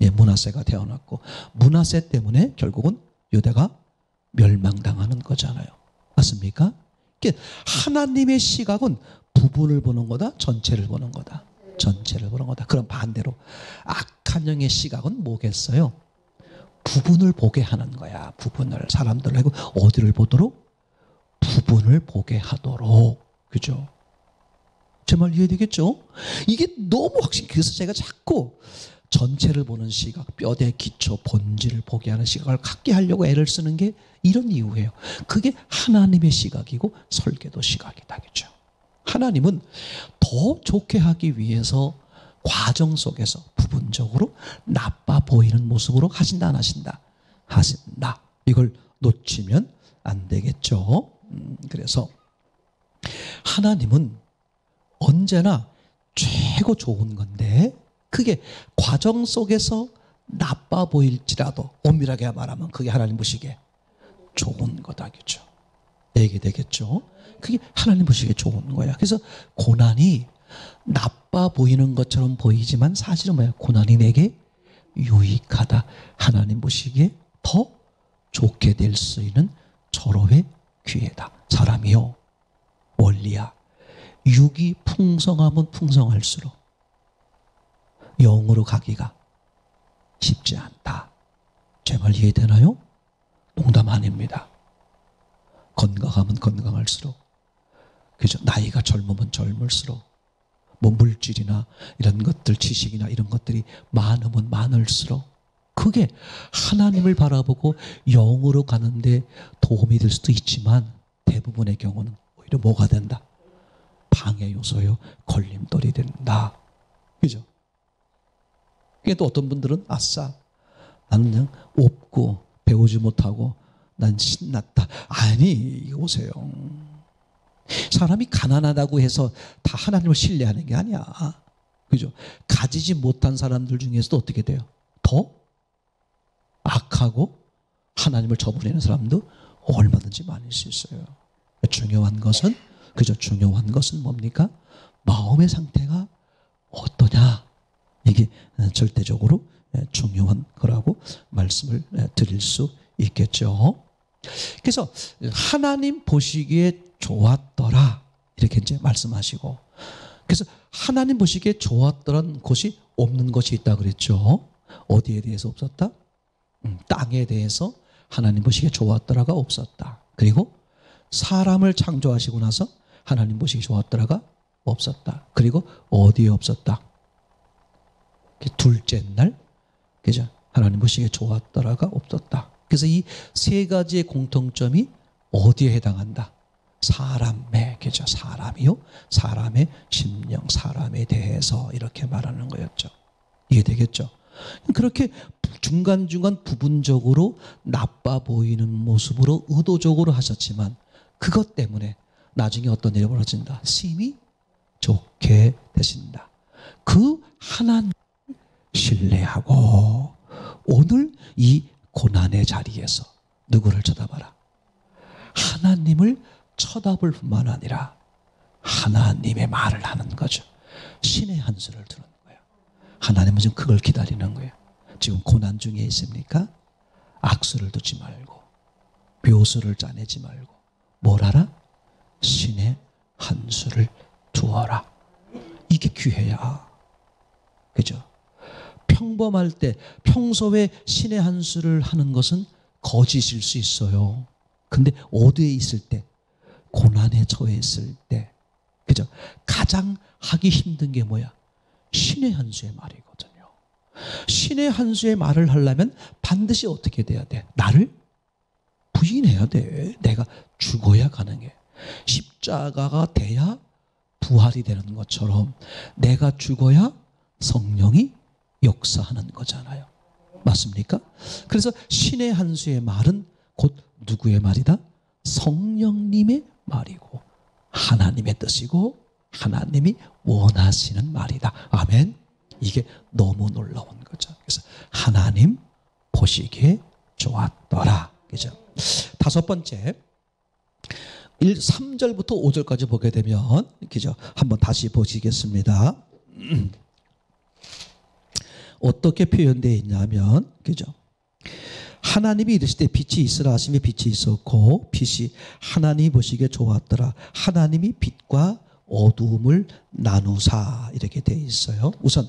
예, 므낫세가 태어났고 므낫세 때문에 결국은 유다가 멸망당하는 거잖아요. 맞습니까? 그러니까 하나님의 시각은 부분을 보는 거다, 전체를 보는 거다. 전체를 보는 거다. 그럼 반대로 악한 영의 시각은 뭐겠어요? 부분을 보게 하는 거야. 부분을. 사람들을 하고 어디를 보도록? 부분을 보게 하도록. 그죠? 제 말 이해되겠죠? 이게 너무 확실히. 그래서 제가 자꾸 전체를 보는 시각, 뼈대 기초, 본질을 보게 하는 시각을 갖게 하려고 애를 쓰는 게 이런 이유예요. 그게 하나님의 시각이고 설계도 시각이다. 그죠? 하나님은 더 좋게 하기 위해서 과정 속에서 부분적으로 나빠 보이는 모습으로 하신다 안 하신다? 하신다. 이걸 놓치면 안 되겠죠. 그래서 하나님은 언제나 최고 좋은 건데 그게 과정 속에서 나빠 보일지라도 엄밀하게 말하면 그게 하나님 보시기에 좋은 거다. 그죠? 얘기되겠죠? 그게 하나님 보시기에 좋은 거야. 그래서 고난이 나빠 보이는 것처럼 보이지만 사실은 뭐야? 고난이 내게 유익하다. 하나님 보시기에 더 좋게 될 수 있는 절호의 기회다. 사람이요, 원리야. 육이 풍성하면 풍성할수록 영으로 가기가 쉽지 않다. 제 말 이해되나요? 농담 아닙니다. 건강하면 건강할수록, 그죠? 나이가 젊으면 젊을수록, 뭐 물질이나 이런 것들, 지식이나 이런 것들이 많으면 많을수록 그게 하나님을 바라보고 영으로 가는데 도움이 될 수도 있지만 대부분의 경우는 오히려 뭐가 된다? 방해 요소요, 걸림돌이 된다. 그죠? 그게 또 어떤 분들은 아싸, 나는 그냥 없고 배우지 못하고 난 신났다. 아니, 이거 보세요. 사람이 가난하다고 해서 다 하나님을 신뢰하는 게 아니야. 그죠? 가지지 못한 사람들 중에서도 어떻게 돼요? 더 악하고 하나님을 저버리는 사람도 얼마든지 많을 수 있어요. 중요한 것은 그죠? 중요한 것은 뭡니까? 마음의 상태가 어떠냐? 이게 절대적으로 중요한 거라고 말씀을 드릴 수 있겠죠. 그래서 하나님 보시기에 좋았더라 이렇게 이제 말씀하시고, 그래서 하나님 보시기에 좋았더란 것이 없는 것이 있다 그랬죠. 어디에 대해서 없었다? 땅에 대해서 하나님 보시기에 좋았더라가 없었다. 그리고 사람을 창조하시고 나서 하나님 보시기에 좋았더라가 없었다. 그리고 어디에 없었다? 둘째 날, 그죠? 하나님 보시기에 좋았더라가 없었다. 그래서 이 세 가지의 공통점이 어디에 해당한다? 사람에, 그죠? 사람이요. 사람의 심령, 사람에 대해서 이렇게 말하는 거였죠. 이해되겠죠? 그렇게 중간중간 부분적으로 나빠 보이는 모습으로 의도적으로 하셨지만 그것 때문에 나중에 어떤 일이 벌어진다? 심히 좋게 되신다. 그 하나님을 신뢰하고 오늘 이 고난의 자리에서 누구를 쳐다봐라? 하나님을 쳐다볼 뿐만 아니라 하나님의 말을 하는 거죠. 신의 한 수를 두는 거예요. 하나님은 지금 그걸 기다리는 거예요. 지금 고난 중에 있습니까? 악수를 두지 말고 묘수를 짜내지 말고 뭘 하라? 신의 한 수를 두어라. 이게 기회야. 그죠? 평범할 때 평소에 신의 한 수를 하는 것은 거짓일 수 있어요. 근데 어디에 있을 때? 고난에 처해 있을 때. 그죠? 가장 하기 힘든 게 뭐야? 신의 한 수의 말이거든요. 신의 한 수의 말을 하려면 반드시 어떻게 돼야 돼? 나를 부인해야 돼. 내가 죽어야 가능해. 십자가가 돼야 부활이 되는 것처럼 내가 죽어야 성령이 역사하는 거잖아요. 맞습니까? 그래서 신의 한 수의 말은 곧 누구의 말이다? 성령님의 말이고 하나님의 뜻이고 하나님이 원하시는 말이다. 아멘. 이게 너무 놀라운 거죠. 그래서 하나님 보시기에 좋았더라. 그죠? 다섯 번째 3절부터 5절까지 보게 되면 그죠? 한번 다시 보시겠습니다. 어떻게 표현되어 있냐면 그죠? 하나님이 이르시되 빛이 있으라 하시며 빛이 있었고 빛이 하나님이 보시기에 좋았더라. 하나님이 빛과 어두움을 나누사 이렇게 되어 있어요. 우선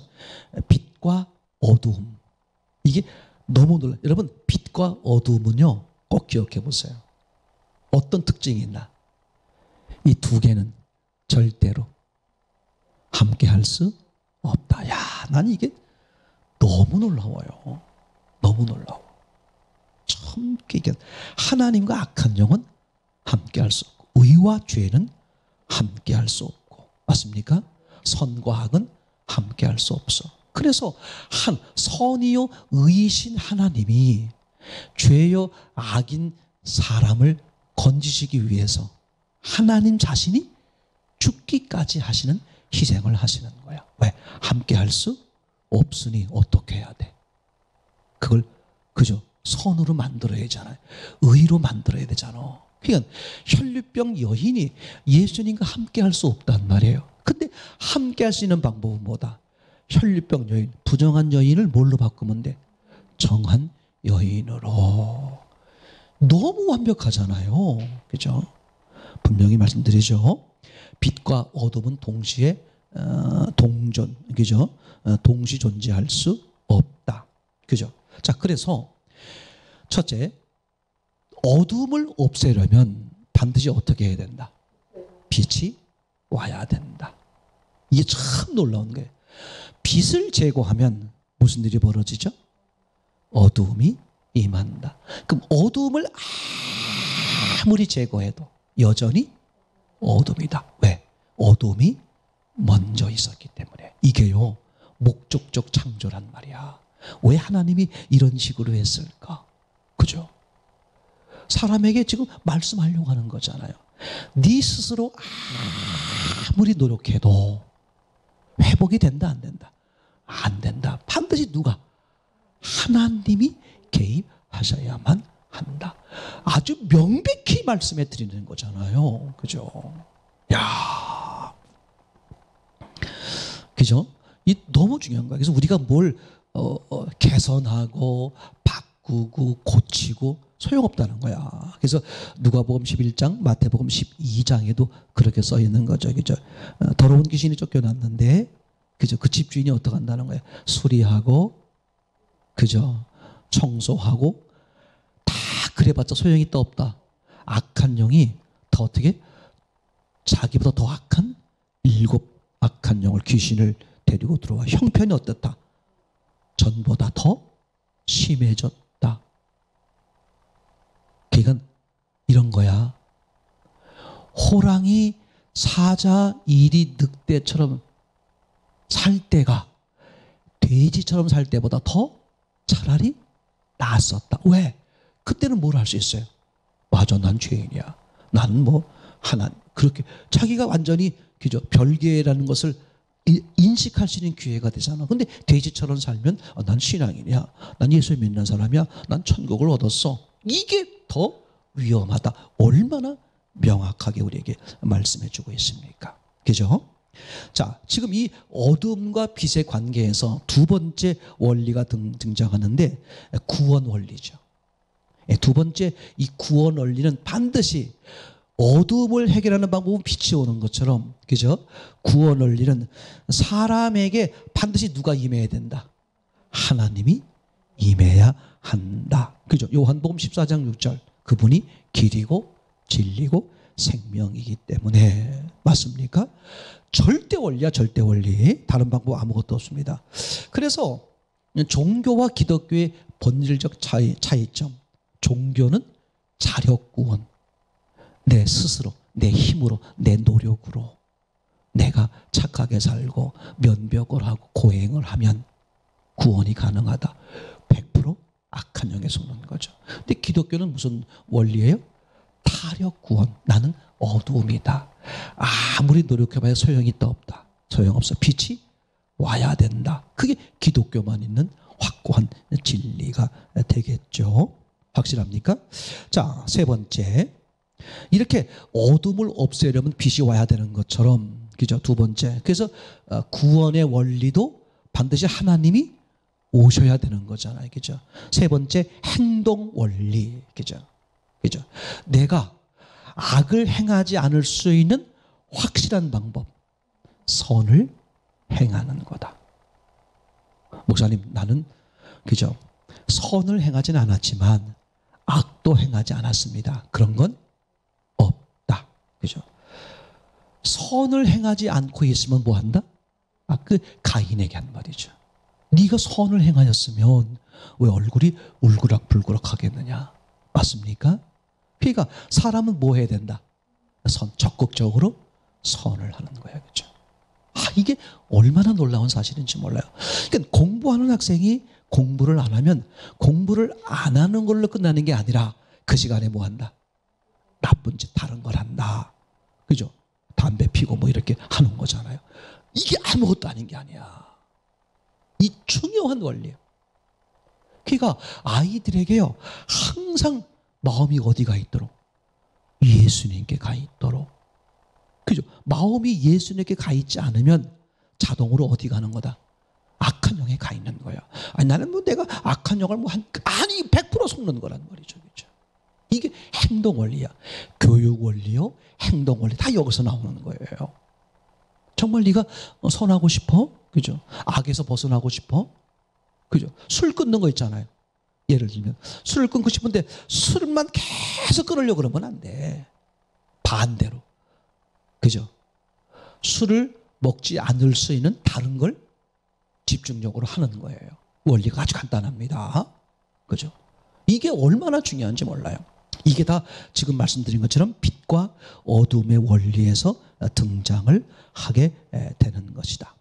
빛과 어두움 이게 너무 놀라요. 여러분 빛과 어두움은요 꼭 기억해 보세요. 어떤 특징이 있나? 이 두 개는 절대로 함께 할 수 없다. 야, 난 이게 너무 놀라워요. 너무 놀라워. 참 이게 하나님과 악한 영은 함께 할 수 없고 의와 죄는 함께 할 수 없고 맞습니까? 선과 악은 함께 할 수 없어. 그래서 한 선이요 의이신 하나님이 죄요 악인 사람을 건지시기 위해서 하나님 자신이 죽기까지 하시는 희생을 하시는 거야. 왜? 함께 할 수 없으니 어떻게 해야 돼? 그걸 그죠? 선으로 만들어야 되잖아요. 의로 만들어야 되잖아. 그러니까 혈류병 여인이 예수님과 함께 할 수 없단 말이에요. 근데 함께 할 수 있는 방법은 뭐다? 혈류병 여인, 부정한 여인을 뭘로 바꾸면 돼? 정한 여인으로. 너무 완벽하잖아요. 그죠? 분명히 말씀드리죠. 빛과 어둠은 동시에 동존, 그죠? 동시 존재할 수 없다. 그죠? 자, 그래서 첫째, 어둠을 없애려면 반드시 어떻게 해야 된다? 빛이 와야 된다. 이게 참 놀라운 거예요. 빛을 제거하면 무슨 일이 벌어지죠? 어두움이 임한다. 그럼 어두움을 아무리 제거해도 여전히 어둠이다. 왜? 어둠이 먼저 있었기 때문에. 이게요 목적적 창조란 말이야. 왜 하나님이 이런 식으로 했을까? 그죠? 사람에게 지금 말씀하려고 하는 거잖아요. 네 스스로 아무리 노력해도 회복이 된다 안 된다? 안 된다. 반드시 누가? 하나님이 개입하셔야만 한다. 아주 명백히 말씀해 드리는 거잖아요. 그죠? 야, 그죠? 이 너무 중요한 거야. 그래서 우리가 뭘 개선하고 바꾸고 고치고 소용없다는 거야. 그래서 누가복음 11장, 마태복음 12장에도 그렇게 써 있는 거죠. 그죠? 더러운 귀신이 쫓겨났는데, 그죠? 그 집주인이 어떻게 한다는 거야? 수리하고, 그죠? 청소하고, 다 그래봤자 소용이 또 없다. 악한 영이 더 어떻게? 자기보다 더 악한 7 악한 영을, 귀신을 데리고 들어와. 형편이 어떻다? 전보다 더 심해졌다. 그러니까 이런 거야. 호랑이, 사자, 이리, 늑대처럼 살 때가 돼지처럼 살 때보다 더 차라리 낫었다. 왜? 그때는 뭘 할 수 있어요? 맞아, 난 죄인이야. 나는 뭐 하나 그렇게 자기가 완전히 그죠 별개라는 것을 인식할 수 있는 기회가 되잖아. 근데 돼지처럼 살면 난 신앙인이야. 난 예수 믿는 사람이야. 난 천국을 얻었어. 이게 더 위험하다. 얼마나 명확하게 우리에게 말씀해 주고 있습니까? 그죠? 자, 지금 이 어둠과 빛의 관계에서 두 번째 원리가 등장하는데 구원 원리죠. 두 번째 이 구원 원리는 반드시 어둠을 해결하는 방법은 빛이 오는 것처럼, 그죠? 구원 원리는 사람에게 반드시 누가 임해야 된다? 하나님이 임해야 한다. 그죠? 요한복음 14장 6절. 그분이 길이고 진리고 생명이기 때문에. 맞습니까? 절대 원리야, 절대 원리. 다른 방법 아무것도 없습니다. 그래서 종교와 기독교의 본질적 차이점. 종교는 자력 구원. 내 스스로, 내 힘으로, 내 노력으로 내가 착하게 살고 면벽을 하고 고행을 하면 구원이 가능하다. 100% 악한 영에 속는 거죠. 근데 기독교는 무슨 원리예요? 타력 구원. 나는 어두움이다. 아무리 노력해봐야 소용이 또 없다. 소용없어. 빛이 와야 된다. 그게 기독교만 있는 확고한 진리가 되겠죠. 확실합니까? 자, 세 번째. 이렇게 어둠을 없애려면 빛이 와야 되는 것처럼, 그죠? 두 번째. 그래서 구원의 원리도 반드시 하나님이 오셔야 되는 거잖아요. 그죠? 세 번째, 행동 원리. 그죠? 그죠? 내가 악을 행하지 않을 수 있는 확실한 방법. 선을 행하는 거다. 목사님, 나는, 그죠? 선을 행하진 않았지만 악도 행하지 않았습니다. 그런 건 없다. 그죠? 선을 행하지 않고 있으면 뭐 한다? 그 가인에게 한 말이죠. 네가 선을 행하였으면 왜 얼굴이 울그락불그락 하겠느냐? 맞습니까? 그러니까 사람은 뭐 해야 된다? 적극적으로 선을 하는 거야. 그죠? 이게 얼마나 놀라운 사실인지 몰라요. 그러니까 공부하는 학생이 공부를 안 하면 공부를 안 하는 걸로 끝나는 게 아니라 그 시간에 뭐 한다? 나쁜 짓 다른 걸 한다. 그죠? 담배 피고 뭐 이렇게 하는 거잖아요. 이게 아무것도 아닌 게 아니야. 이 중요한 원리예요. 그러니까 아이들에게요, 항상 마음이 어디가 있도록? 예수님께 가 있도록. 그죠? 마음이 예수님께 가 있지 않으면 자동으로 어디 가는 거다? 악한 영에 가 있는 거야. 아니, 나는 뭐 내가 악한 영을 뭐 아니 100% 속는 거란 말이죠. 그죠? 이게 행동 원리야. 교육 원리요, 행동 원리 다 여기서 나오는 거예요. 정말 네가 선하고 싶어? 그죠? 악에서 벗어나고 싶어? 그죠? 술 끊는 거 있잖아요. 예를 들면 술을 끊고 싶은데 술만 계속 끊으려고 그러면 안 돼. 반대로. 그죠? 술을 먹지 않을 수 있는 다른 걸 집중적으로 하는 거예요. 원리가 아주 간단합니다. 그죠? 이게 얼마나 중요한지 몰라요. 이게 다 지금 말씀드린 것처럼 빛과 어둠의 원리에서 등장을 하게 되는 것이다.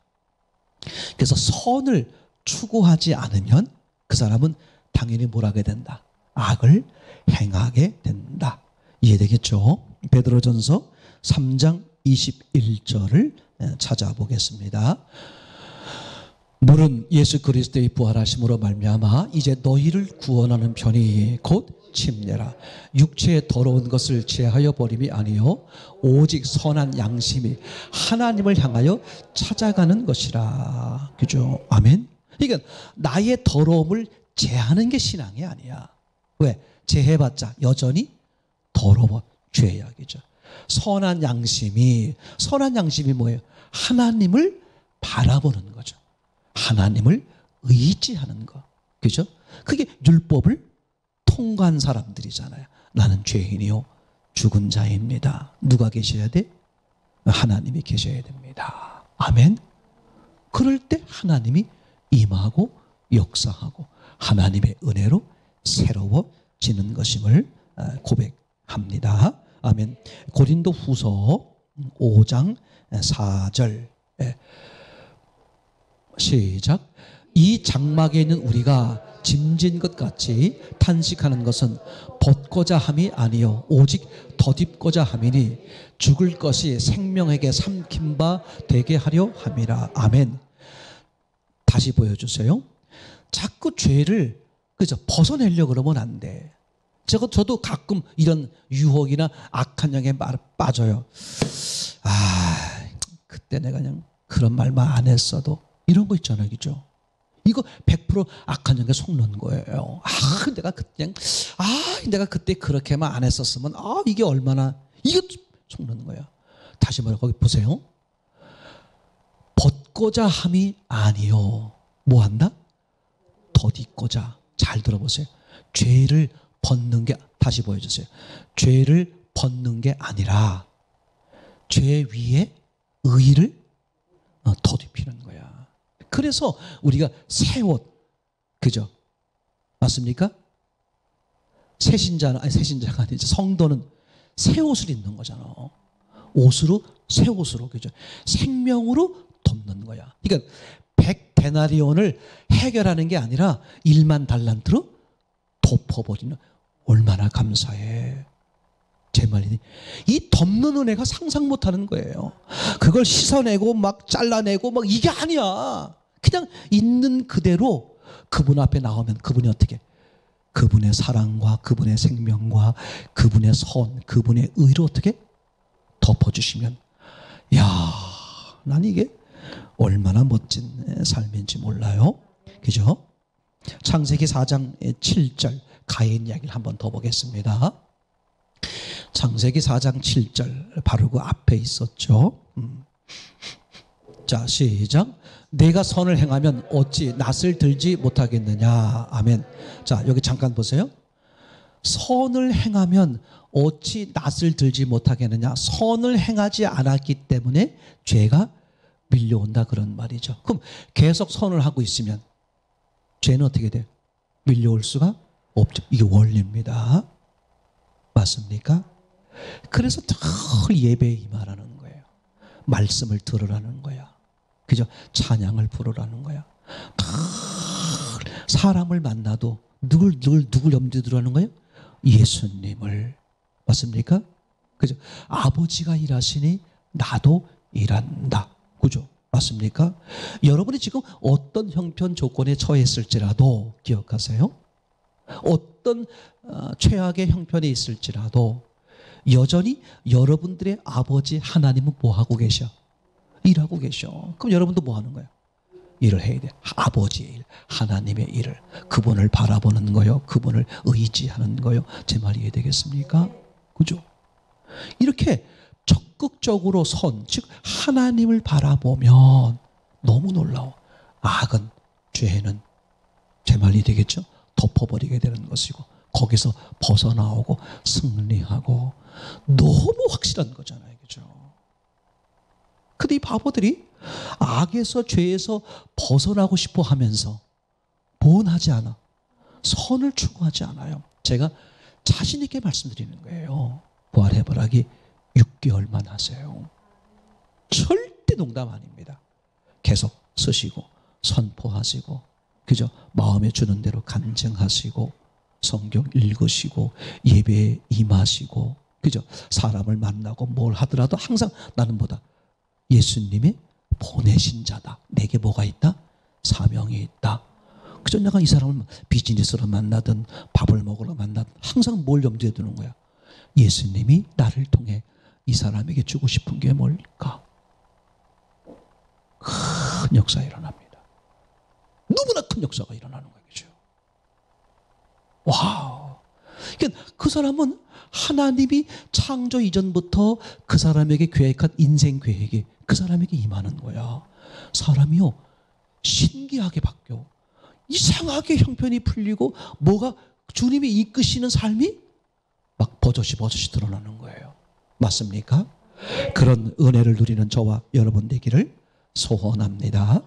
그래서 선을 추구하지 않으면 그 사람은 당연히 뭘 하게 된다? 악을 행하게 된다. 이해되겠죠? 베드로전서 3장 21절을 찾아보겠습니다. 물은 예수 그리스도의 부활하심으로 말미암아 이제 너희를 구원하는 편이 곧 침례라. 육체의 더러운 것을 제하여 버림이 아니요 오직 선한 양심이 하나님을 향하여 찾아가는 것이라. 그죠? 아멘. 그러니까 나의 더러움을 제하는 게 신앙이 아니야. 왜? 제해봤자 여전히 더러워. 죄악이죠. 선한 양심이 뭐예요? 하나님을 바라보는 거죠. 하나님을 의지하는 거. 그죠? 그게 율법을 통과한 사람들이잖아요. 나는 죄인이요 죽은 자입니다. 누가 계셔야 돼? 하나님이 계셔야 됩니다. 아멘. 그럴 때 하나님이 임하고 역사하고 하나님의 은혜로 새로워지는 것임을 고백합니다. 아멘. 고린도 후서 5장 4절 시작. 이 장막에 있는 우리가 짐진 것 같이 탄식하는 것은 벗고자 함이 아니요 오직 덧입고자 함이니 죽을 것이 생명에게 삼킨 바 되게 하려 함이라. 아멘. 다시 보여주세요. 자꾸 죄를 그죠 벗어내려고 그러면 안 돼. 저도 가끔 이런 유혹이나 악한 영에 빠져요. 그때 내가 그냥 그런 말만 안 했어도 이런 거 있잖아요. 그죠? 이거 100% 악한 영에 속는 거예요. 내가 그때 그렇게만 안 했었으면 이게 얼마나 이거 속는 거야. 다시 말해 거기 보세요. 벗고자 함이 아니요. 뭐 한다? 덧입고자. 잘 들어보세요. 죄를 벗는 게 다시 보여주세요. 죄를 벗는 게 아니라 죄 위에 의를 덧입히는 거야. 그래서 우리가 새 옷, 그죠? 맞습니까? 새신자가 아니죠. 성도는 새 옷을 입는 거잖아. 새 옷으로, 그죠? 생명으로 덮는 거야. 그러니까 100데나리온을 해결하는 게 아니라 1만 달란트로 덮어버리는. 얼마나 감사해. 제 말이니. 이 덮는 은혜가 상상 못하는 거예요. 그걸 씻어내고 막 잘라내고 막 이게 아니야. 그냥 있는 그대로 그분 앞에 나오면 그분이 어떻게? 그분의 사랑과 그분의 생명과 그분의 선, 그분의 의로 어떻게? 덮어주시면 난 이게 얼마나 멋진 삶인지 몰라요. 그죠? 창세기 4장 7절 가인 이야기를 한번 더 보겠습니다. 창세기 4장 7절 바로 그 앞에 있었죠. 자, 시작. 내가 선을 행하면 어찌 낯을 들지 못하겠느냐. 아멘. 자, 여기 잠깐 보세요. 선을 행하면 어찌 낯을 들지 못하겠느냐. 선을 행하지 않았기 때문에 죄가 밀려온다 그런 말이죠. 그럼 계속 선을 하고 있으면 죄는 어떻게 돼요? 밀려올 수가 없죠. 이게 원리입니다. 맞습니까? 그래서 늘 예배에 임하라는 거예요. 말씀을 들으라는 거야. 그죠? 찬양을 부르라는 거야. 늘 사람을 만나도 누굴 염두에 두라는 거예요? 예수님을. 맞습니까? 그죠? 아버지가 일하시니 나도 일한다. 그죠? 맞습니까? 여러분이 지금 어떤 형편 조건에 처했을지라도 기억하세요. 어떤 최악의 형편에 있을지라도 여전히 여러분들의 아버지 하나님은 뭐 하고 계셔? 일하고 계셔. 그럼 여러분도 뭐 하는 거야? 일을 해야 돼. 아버지의 일, 하나님의 일을. 그분을 바라보는 거요. 그분을 의지하는 거요. 제 말이 이해되겠습니까? 그죠? 이렇게 적극적으로 즉 하나님을 바라보면 너무 놀라워. 악은, 죄는 제 말이 되겠죠? 덮어버리게 되는 것이고 거기서 벗어나오고 승리하고 너무 확실한 거잖아요. 그죠? 근데 이 바보들이 악에서 죄에서 벗어나고 싶어 하면서 뭔 하지 않아? 선을 추구하지 않아요. 제가 자신 있게 말씀드리는 거예요. 부활해바라기 6개월만 하세요. 절대 농담 아닙니다. 계속 쓰시고 선포하시고 그죠? 마음에 주는 대로 간증하시고 성경 읽으시고 예배에 임하시고 그죠? 사람을 만나고 뭘 하더라도 항상 나는 뭐다? 예수님이 보내신 자다. 내게 뭐가 있다? 사명이 있다. 그저 내가 이 사람을 비즈니스로 만나든 밥을 먹으러 만나든 항상 뭘 염두에 두는 거야? 예수님이 나를 통해 이 사람에게 주고 싶은 게 뭘까? 큰 역사가 일어납니다. 너무나 큰 역사가 일어나는 거죠. 와우. 그러니까 그 사람은 하나님이 창조 이전부터 그 사람에게 계획한 인생 계획이 그 사람에게 임하는 거야. 사람이요, 신기하게 바뀌어. 이상하게 형편이 풀리고 뭐가 주님이 이끄시는 삶이 막 버젓이 드러나는 거예요. 맞습니까? 그런 은혜를 누리는 저와 여러분 되기를 소원합니다.